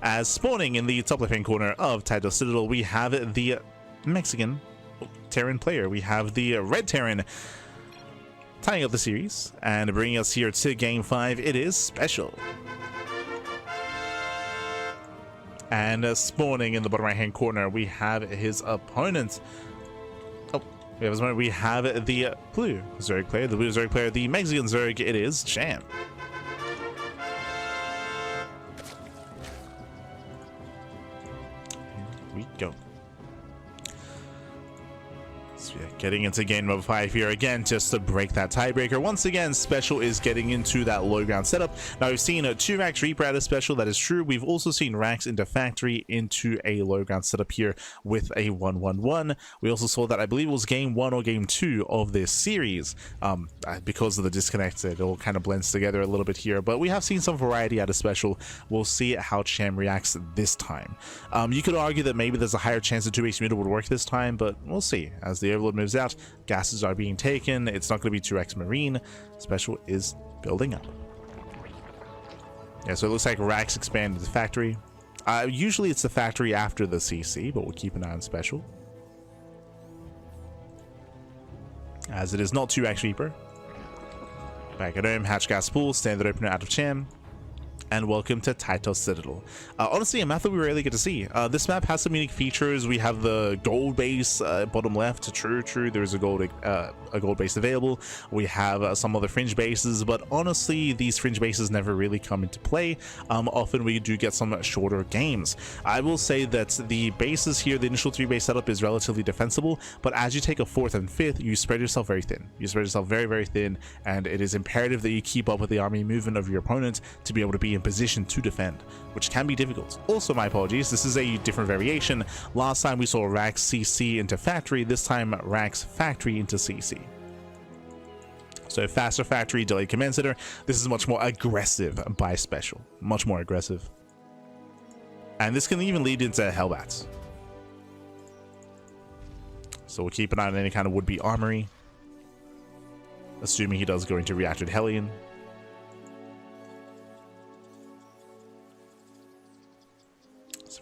As spawning in the top left-hand corner of Title Citadel, we have the Mexican Terran player. We have the Red Terran tying up the series, and bringing us here to game 5, it is SpeCial. And spawning in the bottom right hand corner, we have his opponent. We have the blue Zerg player, the blue Zerg player, the Mexican Zerg. It is Cham. Here we go. So yeah, getting into game number 5 here again, just to break that tiebreaker. Once again, SpeCial is getting into that low ground setup. Now we've seen a 2-Rax Reaper out of SpeCial, that is true. We've also seen Rax into Factory into a low ground setup here with a 1-1-1. We also saw that, I believe it was game 1 or game 2 of this series. Because of the disconnect, it all kind of blends together a little bit here. But we have seen some variety out of SpeCial. We'll see how Cham reacts this time. You could argue that maybe there's a higher chance that 2-base muta would work this time, but we'll see. As the Overlord moves out, gases are being taken. It's not going to be 2-X Marine. SpeCial is building up. Yeah, so it looks like Rax expanded the factory. Usually it's the factory after the CC, but we'll keep an eye on SpeCial. As it is not 2-X Reaper. Back at home, hatch gas pool, standard opener out of Cham. And welcome to Taito Citadel. Honestly, a map that we rarely get to see. This map has some unique features. We have the gold base bottom left. True. There's a gold base available. We have some other fringe bases, but honestly, these fringe bases never really come into play. Often we do get some shorter games. I will say that the bases here, the initial 3 base setup is relatively defensible, but as you take a 4th and 5th, you spread yourself very thin. You spread yourself very, very thin, and it is imperative that you keep up with the army movement of your opponent to be able to be in position to defend, which can be difficult. Also, my apologies, this is a different variation. Last time we saw Rax CC into factory, this time Rax factory into CC. So faster factory, delayed commentator. This is much more aggressive by SpeCial, much more aggressive. And this can even lead into Hellbats. So we'll keep an eye on any kind of would-be armory, assuming he does go into reactor Hellion.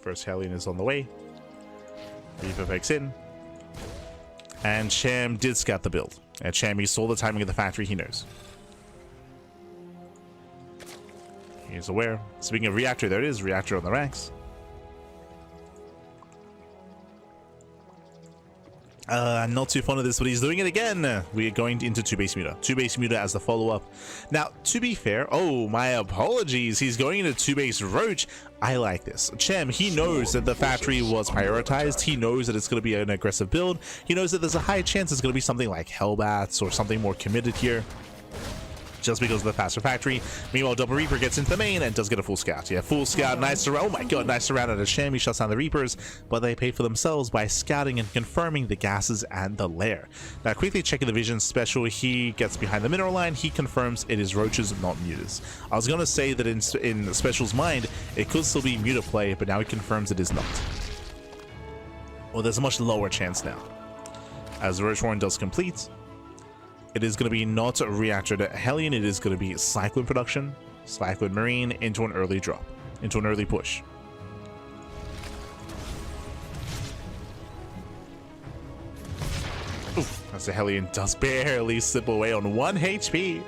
First Hellion is on the way. Reaper fakes in. And Cham did scout the build. And Cham, he saw the timing of the factory, he knows. He's aware. Speaking of reactor, there it is. Reactor on the racks. Not too fond of this, but he's doing it again. We are going into 2 base muta. 2 base muta as the follow-up. Now, to be fair, oh, my apologies. He's going into 2 base roach. I like this. Cham, he knows that the factory was prioritized. He knows that it's going to be an aggressive build. He knows that there's a high chance it's going to be something like Hellbats or something more committed here, just because of the faster factory. Meanwhile, Double Reaper gets into the main and does get a full scout. Yeah, full scout, nice surround. Oh my god, nice surround out of Cham. He shuts down the Reapers, but they pay for themselves by scouting and confirming the gases and the lair. Now, quickly checking the vision SpeCial, he gets behind the mineral line. He confirms it is roaches, not mutas. I was gonna say that in SpeCial's mind, it could still be muta play, but now he confirms it is not. Well, there's a much lower chance now, as the Roach Warren does complete. It is going to be not a reactor to Hellion, it is going to be Cyclone production, Cyclone Marine into an early drop, into an early push. Oof, as the Hellion does barely slip away on 1 HP.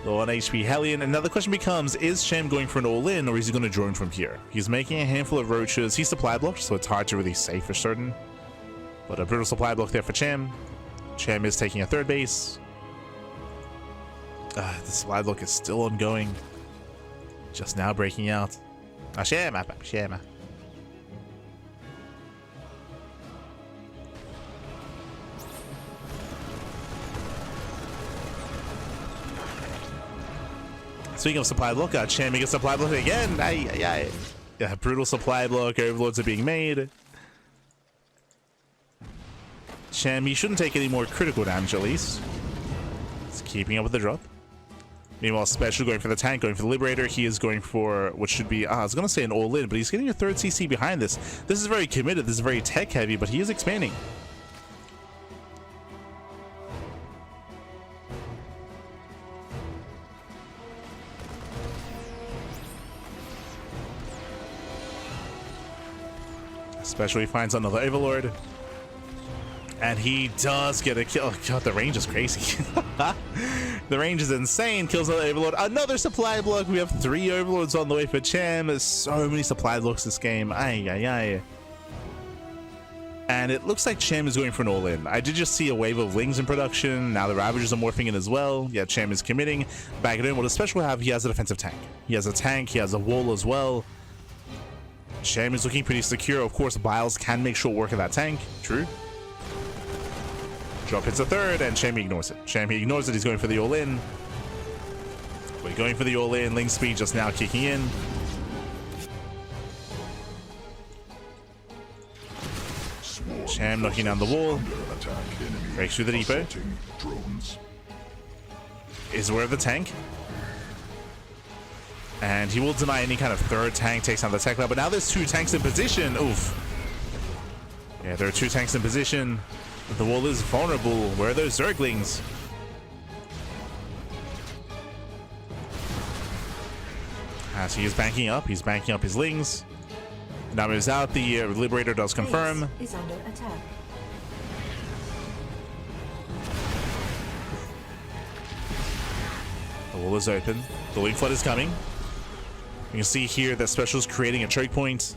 The 1 HP Hellion. And now the question becomes, is Cham going for an all-in, or is he going to drone from here? He's making a handful of roaches. He's supply blocked, so it's hard to really say for certain. But a brutal supply block there for Cham. Cham is taking a 3rd base. The slide look is still ongoing. Just now breaking out. Cham. Speaking of supply block, Cham gets supply block again. Yeah, brutal supply block. Overlords are being made. Cham, he shouldn't take any more critical damage at least. He's keeping up with the drop. Meanwhile, SpeCial going for the tank, going for the Liberator. He is going for what should be, I was going to say an all-in, but he's getting a 3rd CC behind this. This is very committed. This is very tech-heavy, but he is expanding. SpeCial, he finds another Overlord. And he does get a kill. Oh god, the range is crazy. The range is insane. Kills another Overlord. Another supply block. We have 3 Overlords on the way for Cham. There's so many supply blocks this game. And it looks like Cham is going for an all-in. I did just see a wave of Lings in production. Now the Ravagers are morphing in as well. Yeah, Cham is committing. Back it in. What does SpeCial have? He has a defensive tank. He has a tank. He has a wall as well. Cham is looking pretty secure. Of course, Biles can make short work of that tank. True. Drop hits a 3rd, and Cham ignores it. Cham, he ignores it. He's going for the all-in. We're going for the all-in. Ling speed just now kicking in. Cham knocking down the wall. Breaks through the depot. Is aware of the tank. And he will deny any kind of 3rd tank. Takes down the tech lab. But now there's 2 tanks in position. Oof. Yeah, there are 2 tanks in position. The wall is vulnerable. Where are those Zerglings? As he is banking up. He's banking up his Lings. Now moves out. The Liberator does confirm. Is under attack. The wall is open. The Link Flood is coming. You can see here that SpeCial's creating a choke point,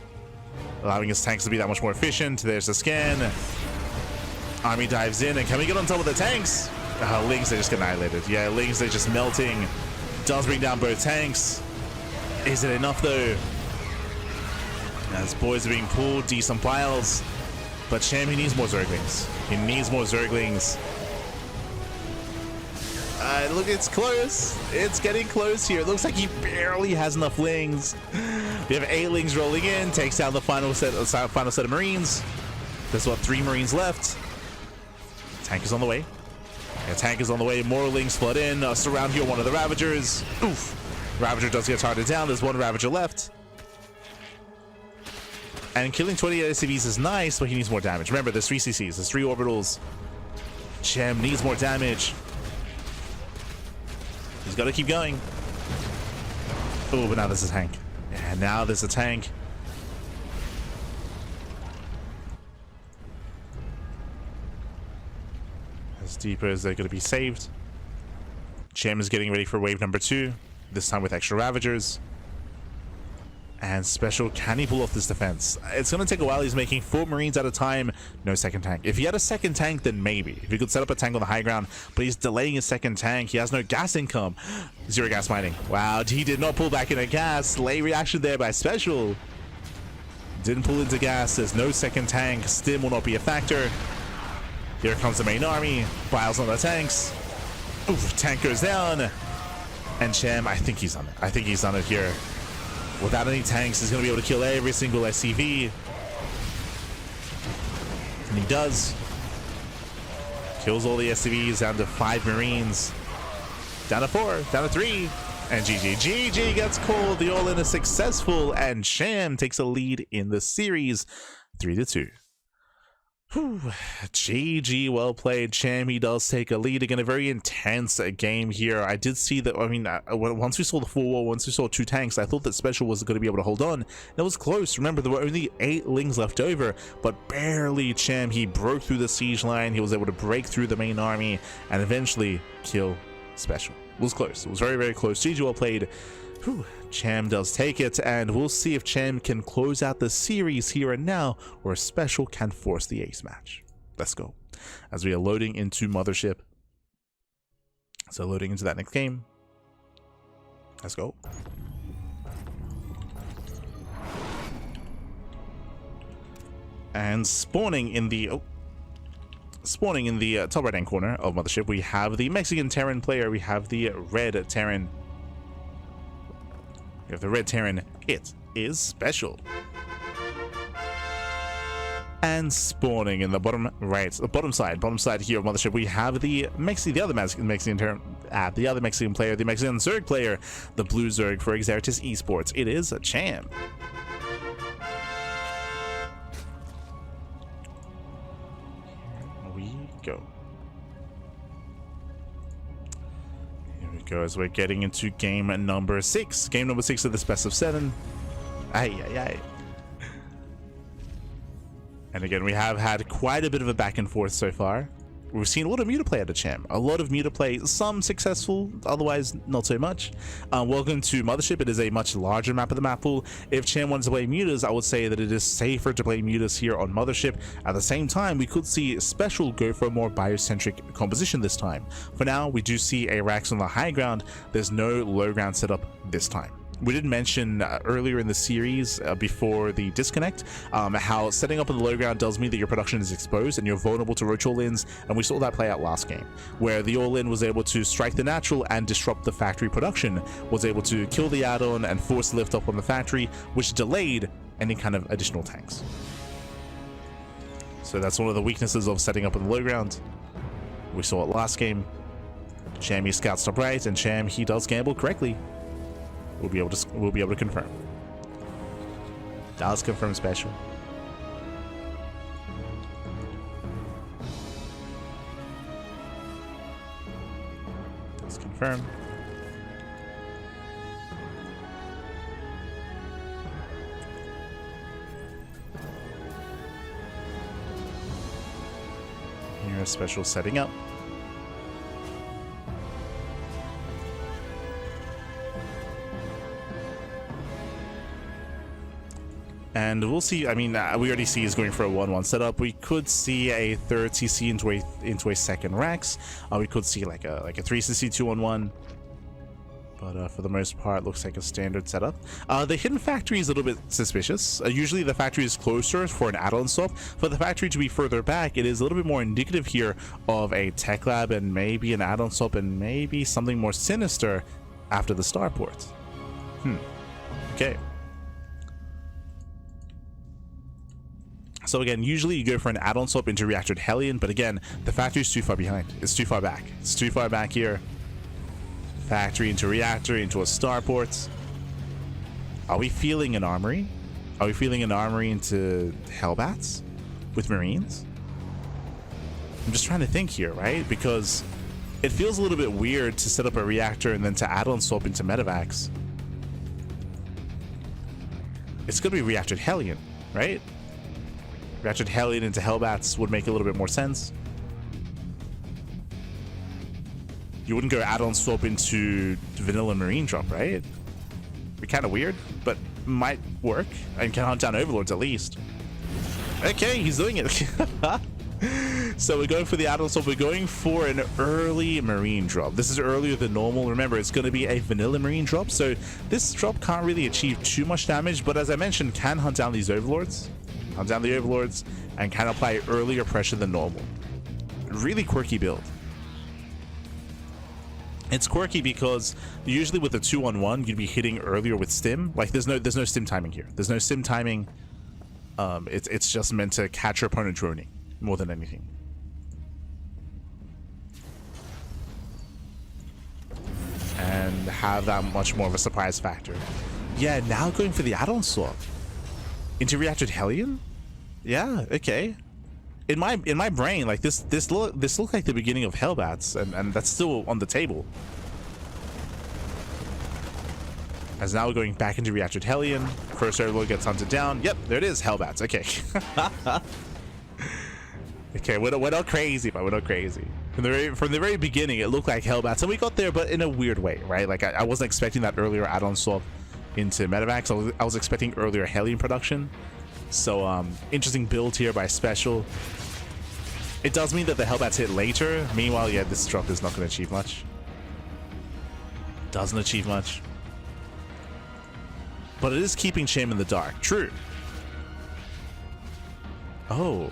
allowing his tanks to be that much more efficient. There's the scan. Army dives in, and can we get on top of the tanks? Lings, they just get annihilated. Yeah, Lings, they're just melting. Does bring down both tanks. Is it enough though? As boys are being pulled, decent piles. But Cham, he needs more Zerglings. He needs more Zerglings. Look, it's close. It's getting close here. It looks like he barely has enough Lings. We have 8 Lings rolling in. Takes down the final set of Marines. There's what, 3 Marines left. Tank is on the way. Yeah, tank is on the way. More Lings flood in. Surround here one of the Ravagers. Oof. Ravager does get targeted down. There's 1 Ravager left. And killing 28 SCVs is nice, but he needs more damage. Remember, there's 3 CCs. There's 3 orbitals. Cham needs more damage. He's got to keep going. Oh, but now there's a tank. Yeah, now there's a tank. As deeper as they're going to be saved. Cham is getting ready for wave number 2. This time with extra Ravagers. And SpeCial, can he pull off this defense? It's going to take a while. He's making 4 Marines at a time. No second tank. If he had a second tank, then maybe. If he could set up a tank on the high ground, but he's delaying his second tank. He has no gas income. 0 gas mining. Wow, he did not pull back into gas. Late reaction there by SpeCial. Didn't pull into gas. There's no second tank. Stim will not be a factor. Here comes the main army. Piles on the tanks. Oof, tank goes down. And Cham, I think he's on it. I think he's on it here. Without any tanks, he's going to be able to kill every single SCV. And he does. Kills all the SCVs down to 5 Marines. Down to 4. Down to 3. And GG. GG gets called. The all-in is successful. And Cham takes a lead in the series. 3-2. Whew. GG, well played. Cham, he does take a lead. Again, a very intense game here. I did see that, I mean, once we saw the full wall, once we saw 2 tanks, I thought that SpeCial was going to be able to hold on. It was close. Remember, there were only 8 Lings left over, but barely Cham. He broke through the siege line. He was able to break through the main army and eventually kill SpeCial. It was close. It was very, very close. GG, well played. Whew. Cham does take it, and we'll see if Cham can close out the series here and now, or SpeCial can force the ace match. Let's go. As we are loading into Mothership. So loading into that next game. Let's go. And spawning in the top right hand corner of Mothership, we have the Mexican Terran player. We have the red Terran. We have the red Terran. It is SpeCial. And spawning in the bottom right, the bottom side here of Mothership, we have the other Mexican player, the Mexican Zerg player, the blue Zerg for Xeratus Esports. It is a Cham. Here we go. As we're getting into game number 6. Game number 6 of this best of 7. Aye. And again, we have had quite a bit of a back and forth so far. We've seen a lot of mutaplay out of Cham. A lot of mutaplay, some successful, otherwise not so much. Welcome to Mothership. It is a much larger map of the map pool. If Cham wants to play mutas, I would say that it is safer to play mutas here on Mothership. At the same time, we could see SpeCial go for a more biocentric composition this time. For now, we do see a Rax on the high ground. There's no low ground setup this time. We did mention earlier in the series, before the disconnect, how setting up on the low ground does mean that your production is exposed and you're vulnerable to roach all-ins, and we saw that play out last game, where the all-in was able to strike the natural and disrupt the factory production, was able to kill the add-on and force lift up on the factory, which delayed any kind of additional tanks. So that's one of the weaknesses of setting up on the low ground. We saw it last game. Cham, he scouts top right, and Cham, he does gamble correctly. We'll be able to confirm. Does confirm SpeCial. Let's confirm. Here is SpeCial setting up. And we'll see. I mean, we already see he's going for a 1-1 setup. We could see a third CC into a second Rex. We could see like a 3CC 2-1-1. But for the most part, looks like a standard setup. The hidden factory is a little bit suspicious. Usually the factory is closer for an add-on swap. For the factory to be further back, it is a little bit more indicative here of a tech lab and maybe an add-on swap and maybe something more sinister after the starport. Okay. So again, usually you go for an add-on swap into reactored Hellion, but again, the factory is too far behind. It's too far back. It's too far back here. Factory into reactor into a starport. Are we feeling an armory? Are we feeling an armory into Hellbats with Marines? I'm just trying to think here, right? Because it feels a little bit weird to set up a reactor and then to add-on swap into Medivacs. It's gonna be reactored Hellion, right? Reactored Hellion into Hellbats would make a little bit more sense. You wouldn't go add-on swap into vanilla Marine drop, right? Be kind of weird, but might work and can hunt down Overlords at least. Okay, he's doing it. So we're going for the add-on swap. We're going for an early Marine drop. This is earlier than normal. Remember, it's going to be a vanilla Marine drop, so this drop can't really achieve too much damage, but as I mentioned, can hunt down these Overlords. Hunt down the Overlords and can apply earlier pressure than normal. Really quirky build. It's quirky because usually with a 2-on-1 you'd be hitting earlier with stim. Like there's no stim timing here. There's no stim timing. It's just meant to catch your opponent droning more than anything. And have that much more of a surprise factor. Yeah, now going for the add-on swap. Into reactored Hellion? Yeah, okay. In my brain, like this looked like the beginning of Hellbats, and that's still on the table. As now we're going back into reactored Hellion. First Overlord gets hunted down. Yep, there it is, Hellbats. Okay. Okay, we're not crazy, but we're not crazy. From the very beginning, it looked like Hellbats, and we got there, but in a weird way, right? Like I wasn't expecting that earlier add-on swap into Medivacs. I was expecting earlier Hellion production. So interesting build here by SpeCial. It does mean that the Hellbats hit later. Meanwhile, yeah, this drop is not going to achieve much. Doesn't achieve much. But it is keeping Cham in the dark. True. Oh.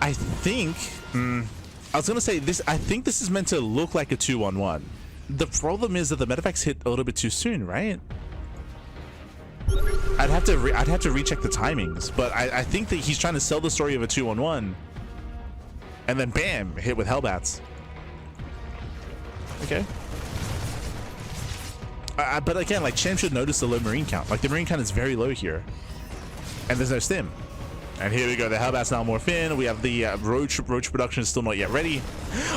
I think... I was going to say, I think this is meant to look like a 2-on-1. The problem is that the Medivacs hit a little bit too soon, right? I'd have to recheck the timings, but I think that he's trying to sell the story of a 2-on-1, and then bam, hit with Hellbats. Okay. But again, like Cham should notice the low Marine count. Like the Marine count is very low here, and there's no stim. And here we go. The Hellbats now morph in. We have the Roach production is still not yet ready.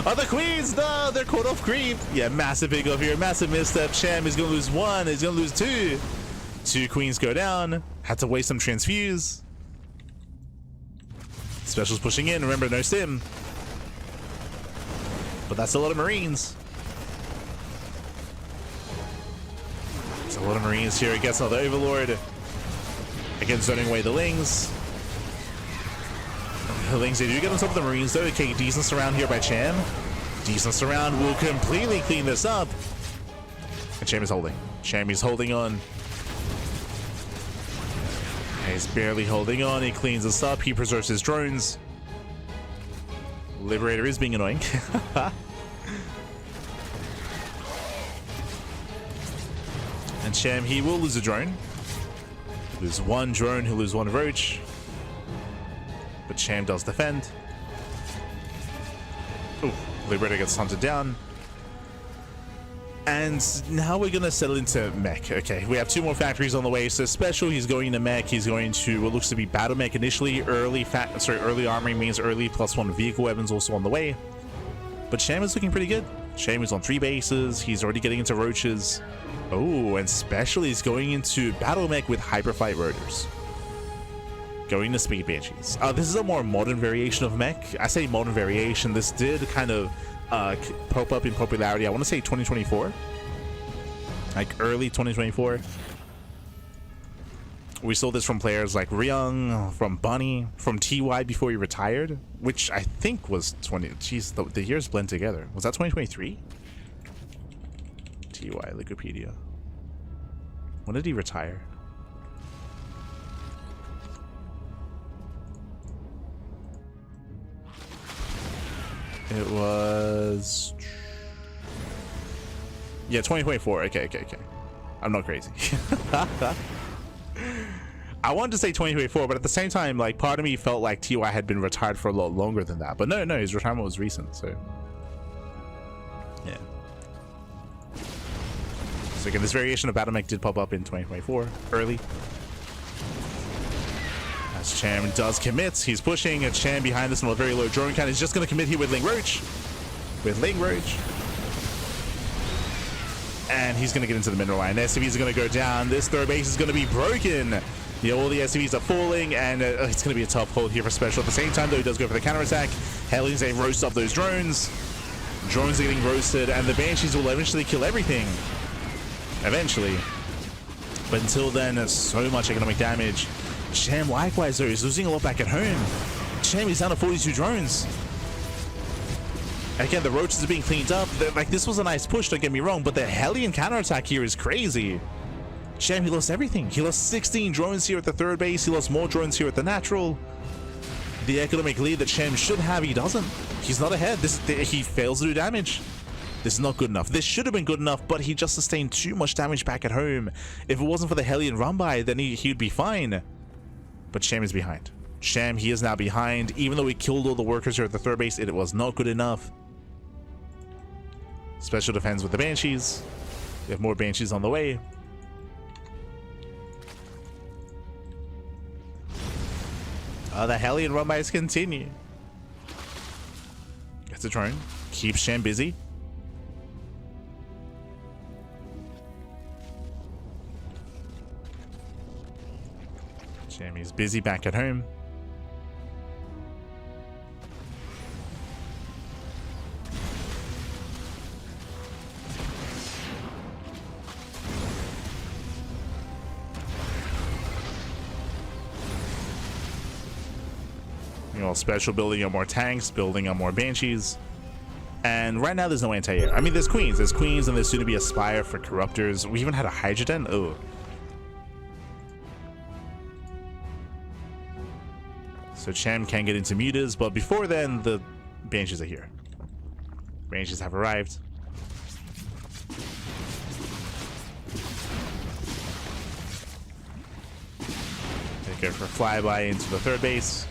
Oh, the Queens! No, they're caught off creep. Yeah, massive big off here. Massive misstep. Cham is going to lose one. He's going to lose two. Two Queens go down. Had to waste some transfuse. SpeCial's pushing in. Remember, no stim. But that's a lot of Marines. It's a lot of Marines here. He gets another Overlord. Again, zoning away the Lings. The Lings, they do get on top of the Marines though. Okay, decent surround here by Cham. Decent surround will completely clean this up. And Cham is holding. Cham is holding on. He's barely holding on. He cleans this up. He preserves his drones. Liberator is being annoying. And Cham, he will lose a drone. Lose one drone, he'll lose one Roach. But Cham does defend. Ooh, Liberator gets hunted down. And now we're going to settle into mech. Okay, we have two more factories on the way. So SpeCial, he's going to mech. He's going to what looks to be battle mech initially. Early armory means early +1 vehicle weapons also on the way. But Cham is looking pretty good. Cham is on 3 bases. He's already getting into Roaches. Oh, and SpeCial is going into battle mech with Hyperfight Rotors. Going to Speed Banshees. This is a more modern variation of mech. I say modern variation. This did kind of pop up in popularity. I want to say 2024, like early 2024. We saw this from players like Ryung, from Bunny, from TY before he retired, which I think was 20. Jeez, the years blend together. Was that 2023? TY, Wikipedia. When did he retire? It was... yeah, 2024. Okay. I'm not crazy. I wanted to say 2024, but at the same time, like, part of me felt like TY had been retired for a lot longer than that. But no, his retirement was recent, so... yeah. So again, this variation of Battle Mech did pop up in 2024, early. As Cham does commit, he's pushing. A Cham behind this one with a very low drone count. He's just going to commit here with Ling Roach. And he's going to get into the mineral line. SCVs are going to go down. This third base is going to be broken. Yeah, all the SCVs are falling, and it's going to be a tough hold here for SpeCial. At the same time, though, he does go for the counterattack. Hellions, they roast up those drones. Drones are getting roasted, and the Banshees will eventually kill everything. Eventually. But until then, so much economic damage. Cham, likewise, though, is losing a lot back at home. Cham is down to 42 drones. Again, the roaches are being cleaned up. Like, this was a nice push, don't get me wrong, but the Hellion counterattack here is crazy. Cham, he lost everything. He lost 16 drones here at the third base. He lost more drones here at the natural. The economic lead that Cham should have, he doesn't. He's not ahead. He fails to do damage. This is not good enough. This should have been good enough, but he just sustained too much damage back at home. If it wasn't for the Hellion run-by, then he'd be fine. But Cham is behind. Cham, he is now behind. Even though he killed all the workers here at the third base, it was not good enough. SpeCial defends with the Banshees. We have more Banshees on the way. The Hellion run-bys continue. Gets a drone. Keeps Cham busy. Cham is busy back at home. You know, SpeCial building up more tanks, building up more Banshees. And right now there's no anti-air. I mean, there's Queens. There's Queens, and there's soon to be a Spire for Corruptors. We even had a Hydra Den. Oh. So Cham can get into mutas, but before then, the Banshees are here. Banshees have arrived. They go for a flyby into the third base.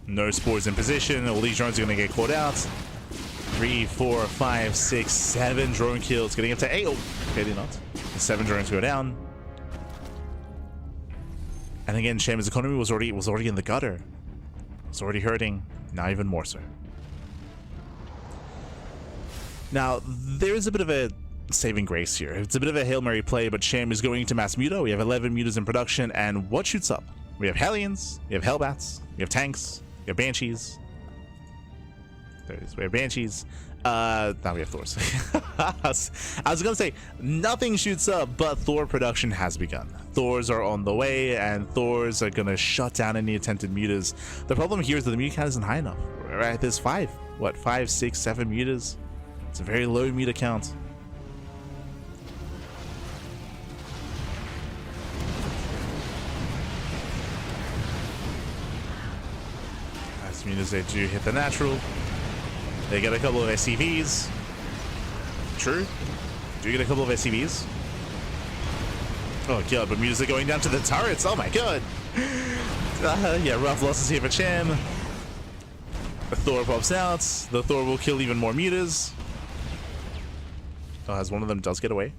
No spores in position. All these drones are going to get caught out. 3, 4, 5, 6, 7 drone kills. Getting up to 8. Oh, okay, not. 7 drones go down. And again, Cham's economy was already in the gutter. It's already hurting. Now even more so. Now, there is a bit of a saving grace here. It's a bit of a Hail Mary play, but Cham is going into mass muta. We have 11 mutas in production, and what shoots up? We have Hellions, we have Hellbats, we have tanks, we have Banshees. There it is. We have Banshees. Now we have Thors. I was gonna say nothing shoots up, but Thor production has begun. Thors are on the way, and Thors are gonna shut down any attempted mutas. The problem here is that the muta count isn't high enough. Right, there's 5, 6, 7 mutas. It's a very low muta count. As mutas, they do hit the natural. They get a couple of SCVs. True. Do get a couple of SCVs. Oh god, but mutas are going down to the turrets. Oh my god. Yeah, rough losses here for Cham. The Thor pops out. The Thor will kill even more mutas. Oh, as one of them does get away.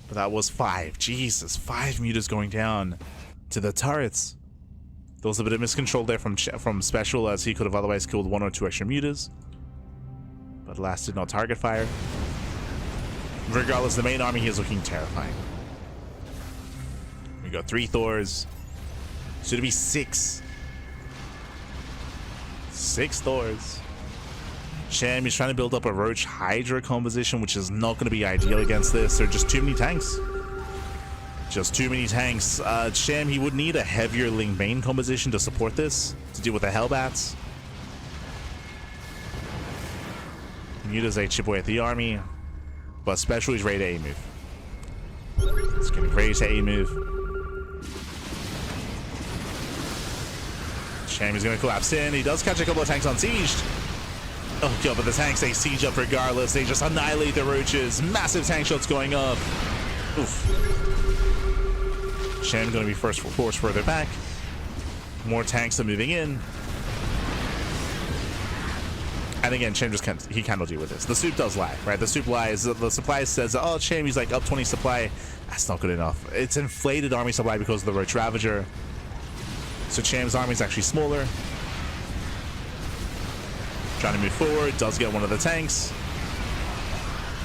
But that was 5. Jesus, 5 mutas going down to the turrets. There was a bit of miscontrol there from SpeCial, as he could have otherwise killed 1 or 2 extra mutas. But last did not target fire. Regardless, the main army here is looking terrifying. We got 3 Thors. Should it be 6? 6 Thors. Cham is trying to build up a Roach Hydra composition, which is not going to be ideal against this. There are just too many tanks. Just too many tanks. Cham, he would need a heavier Ling main composition to support this, to deal with the Hellbats. Muta's a chip away at the army, but SpeCial is ready to A-move. It's getting ready to A-move. Cham is going to collapse in. He does catch a couple of tanks on siege. Oh god, but the tanks, they siege up regardless. They just annihilate the roaches. Massive tank shots going up. Oof. Cham going to be forced further back. More tanks are moving in. And again, Cham just can't, he cannot deal with this. The soup does lie, right? The soup lies. The supply says, oh, Cham, he's like up 20 supply. That's not good enough. It's inflated army supply because of the Roach Ravager. So Cham's army is actually smaller. Trying to move forward, does get one of the tanks.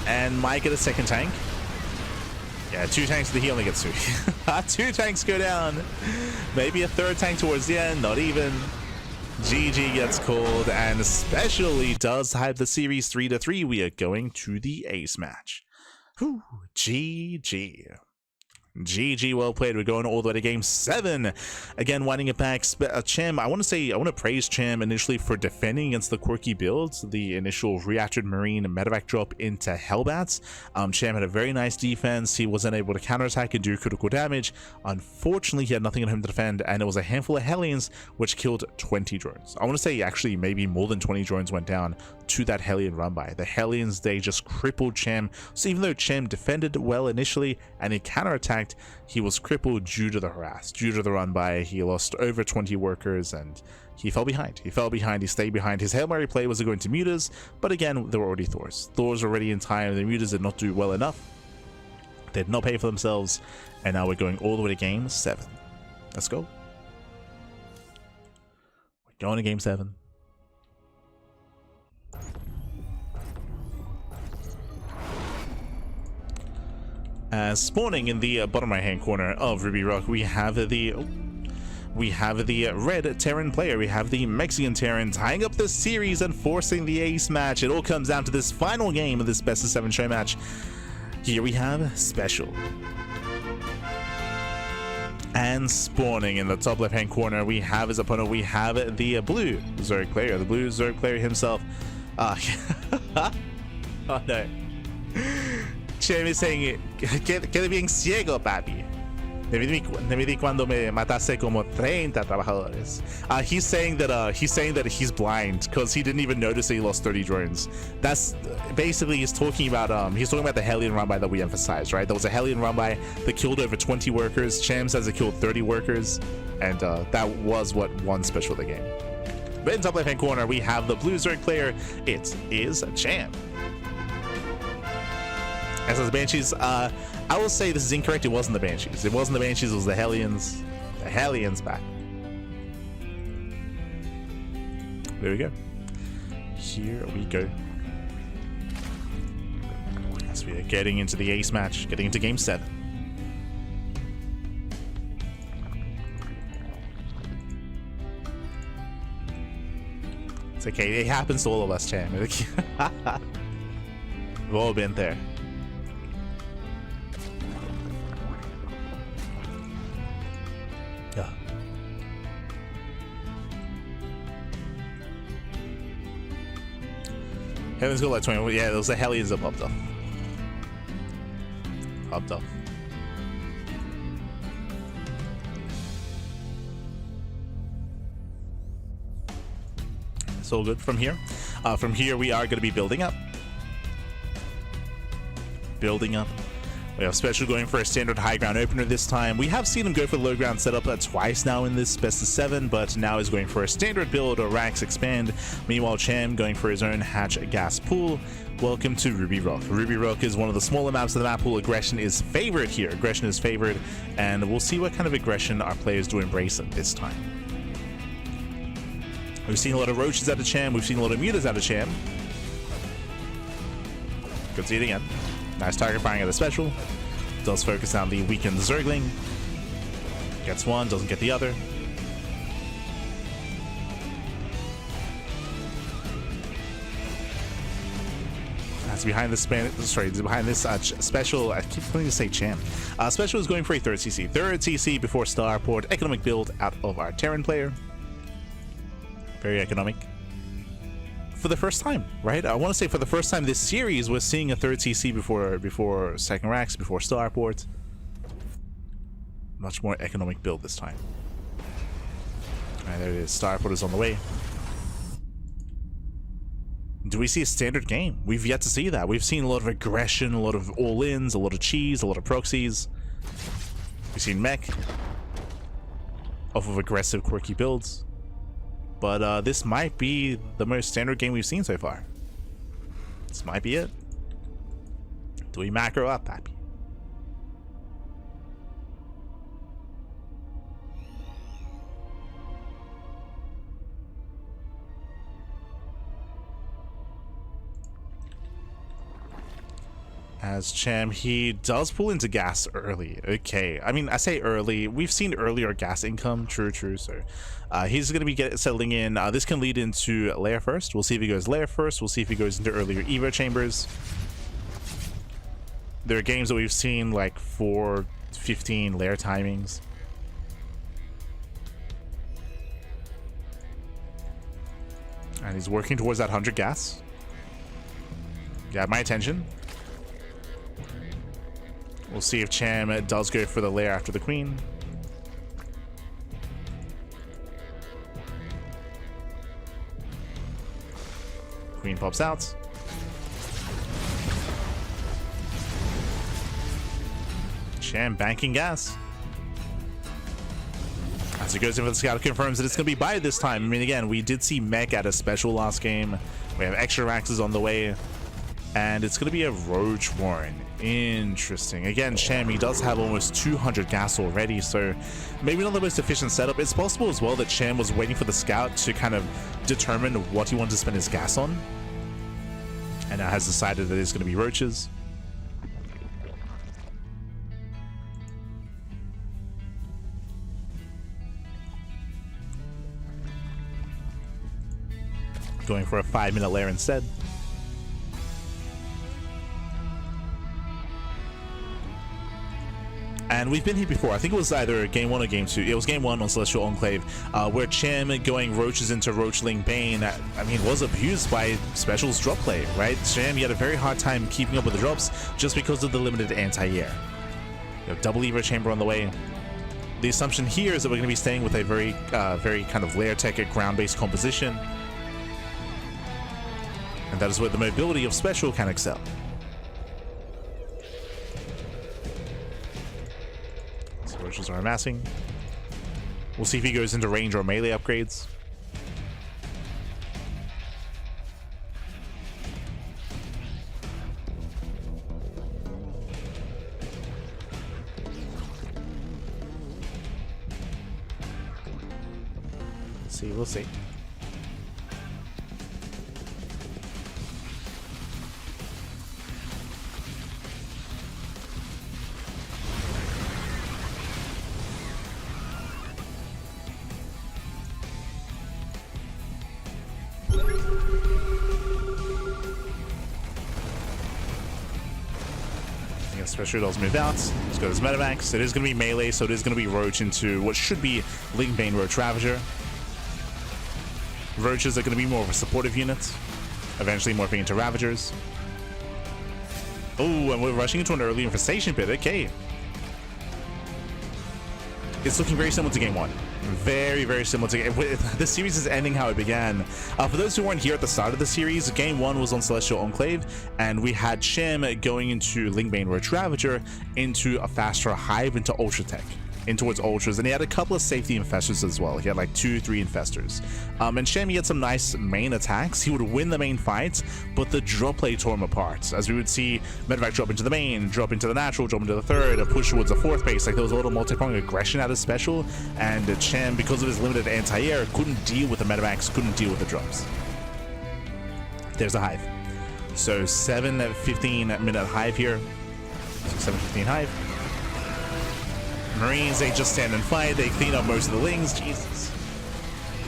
And might get a second tank. Yeah, 2 tanks, he only gets 2. 2 tanks go down. Maybe a third tank towards the end, not even. GG gets called, and SpeCial does have the series 3-3. We are going to the ace match. Whew, GG. GG, well played. We're going all the way to game 7. Again, winding it back. Cham, I want to praise Cham initially for defending against the quirky builds, the initial reactor marine medevac drop into Hellbats. Cham had a very nice defense. He wasn't able to counterattack and do critical damage. Unfortunately, he had nothing on him to defend, and it was a handful of Hellions which killed 20 drones. I want to say actually maybe more than 20 drones went down to that Hellion run by. The Hellions, they just crippled Cham. So even though Cham defended well initially and he counterattacked, he was crippled due to the harass, due to the run by. He lost over 20 workers and he fell behind. He stayed behind. His Hail Mary play was going to Mutas, but again, there were already Thors. Thors were already in time. The Mutas did not do well enough. They did not pay for themselves, and now we're going all the way to game 7. Let's go. We're going to game 7. Spawning in the bottom right hand corner of Ruby Rock, we have the red Terran player. We have the Mexican Terran tying up this series and forcing the ace match. It all comes down to this final game of this best of 7 show match. Here we have SpeCial. And spawning in the top left hand corner, we have his opponent. We have the blue Zerg player, himself. Oh no. Cham is saying, quede bien ciego, papi. Me vi cuando me mataste como 30 trabajadores. He's saying that he's blind because he didn't even notice that he lost 30 drones. That's basically he's talking about the Hellion run by that we emphasized, right? There was a Hellion run by that killed over 20 workers. Cham says it killed 30 workers, and that was what won SpeCial the game. But in top left hand corner, we have the blue Zerg player. It is Cham. As the Banshees, I will say this is incorrect. It wasn't the Banshees. It wasn't the Banshees. It was the Hellions. The Hellions back. There we go. Here we go. As we are getting into the ace match, getting into game 7. It's okay. It happens to all of us, Cham. We've all been there. Yeah. Heaven's got like 20. Yeah, those are Hellions that popped off. Popped off. It's all good from here. From here, we are going to be building up. Building up. We have SpeCial going for a standard high ground opener this time. We have seen him go for low ground setup twice now in this best of 7, but now is going for a standard build or Rax expand. Meanwhile, Cham going for his own hatch gas pool. Welcome to Ruby Rock. Ruby Rock is one of the smaller maps of the map pool. Aggression is favored here. Aggression is favored, and we'll see what kind of aggression our players do embrace at this time. We've seen a lot of roaches out of Cham. We've seen a lot of mutas out of Cham. Good to see it again. Nice target firing at the SpeCial. Does focus on the weakened Zergling. Gets one, doesn't get the other. as behind this SpeCial, I keep wanting to say Cham. SpeCial is going for a third CC before Starport. Economic build out of our Terran player. Very economic. For the first time, right? I want to say for the first time this series, we're seeing a third CC before second racks, before Starport. Much more economic build this time. Alright, there it is. Starport is on the way. Do we see a standard game? We've yet to see that. We've seen a lot of aggression, a lot of all-ins, a lot of cheese, a lot of proxies. We've seen mech off of aggressive, quirky builds. But this might be the most standard game we've seen so far. This might be it. Do we macro up, Pappy? As Cham, he does pull into gas early. Okay, I mean, I say early. We've seen earlier gas income. True. So he's going to be settling in. This can lead into layer first. We'll see if he goes layer first. We'll see if he goes into earlier Evo chambers. There are games that we've seen like 4-15 layer timings. And he's working towards that 100 gas. Got my attention. We'll see if Cham does go for the lair after the queen. Queen pops out. Cham banking gas. As he goes in for the scout, confirms that it's going to be buy this time. I mean, again, we did see mech at a SpeCial last game. We have extra axes on the way. And it's going to be a Roach Warren. Interesting. Again, Cham, he does have almost 200 gas already, so maybe not the most efficient setup. It's possible as well that Cham was waiting for the scout to kind of determine what he wanted to spend his gas on. And now has decided that it's going to be roaches. Going for a 5-minute lair instead. And we've been here before. I think it was either game 1 or game 2. It was game 1 on Celestial Enclave, where Cham going roaches into Roachling Bane, I mean, was abused by SpeCial's drop play, right? Cham, he had a very hard time keeping up with the drops just because of the limited anti-air. You have double Evo chamber on the way. The assumption here is that we're going to be staying with a very kind of layer tech ground-based composition. And that is where the mobility of SpeCial can excel. Roaches are amassing. We'll see if he goes into range or melee upgrades. We'll see. SpeCial does move out. Let's go to this Metamax. It is going to be melee, so it is going to be Roach into what should be Link Bane Roach Ravager. Roaches are going to be more of a supportive unit, eventually morphing into Ravagers. Oh, and we're rushing into an early infestation pit. Okay. It's looking very similar to game 1. Very, very similar to this series is ending how it began. For those who weren't here at the start of the series, game 1 was on Celestial Enclave, and we had Cham going into Lingbane Roach Ravager into a faster hive into Ultra Tech, in towards Ultras, and he had a couple of safety infestors as well. He had like 2-3 infestors. And Cham, he had some nice main attacks. He would win the main fights, but the drop play tore him apart. As we would see Medevac drop into the main, drop into the natural, drop into the third, a push towards the fourth base. Like there was a little multi-pronged aggression out of SpeCial, and Cham, because of his limited anti-air, couldn't deal with the Medevacs, couldn't deal with the drops. There's the hive. So 7-15-minute hive here. 7-15 hive. Marines, they just stand and fight. They clean up most of the lings. Jesus.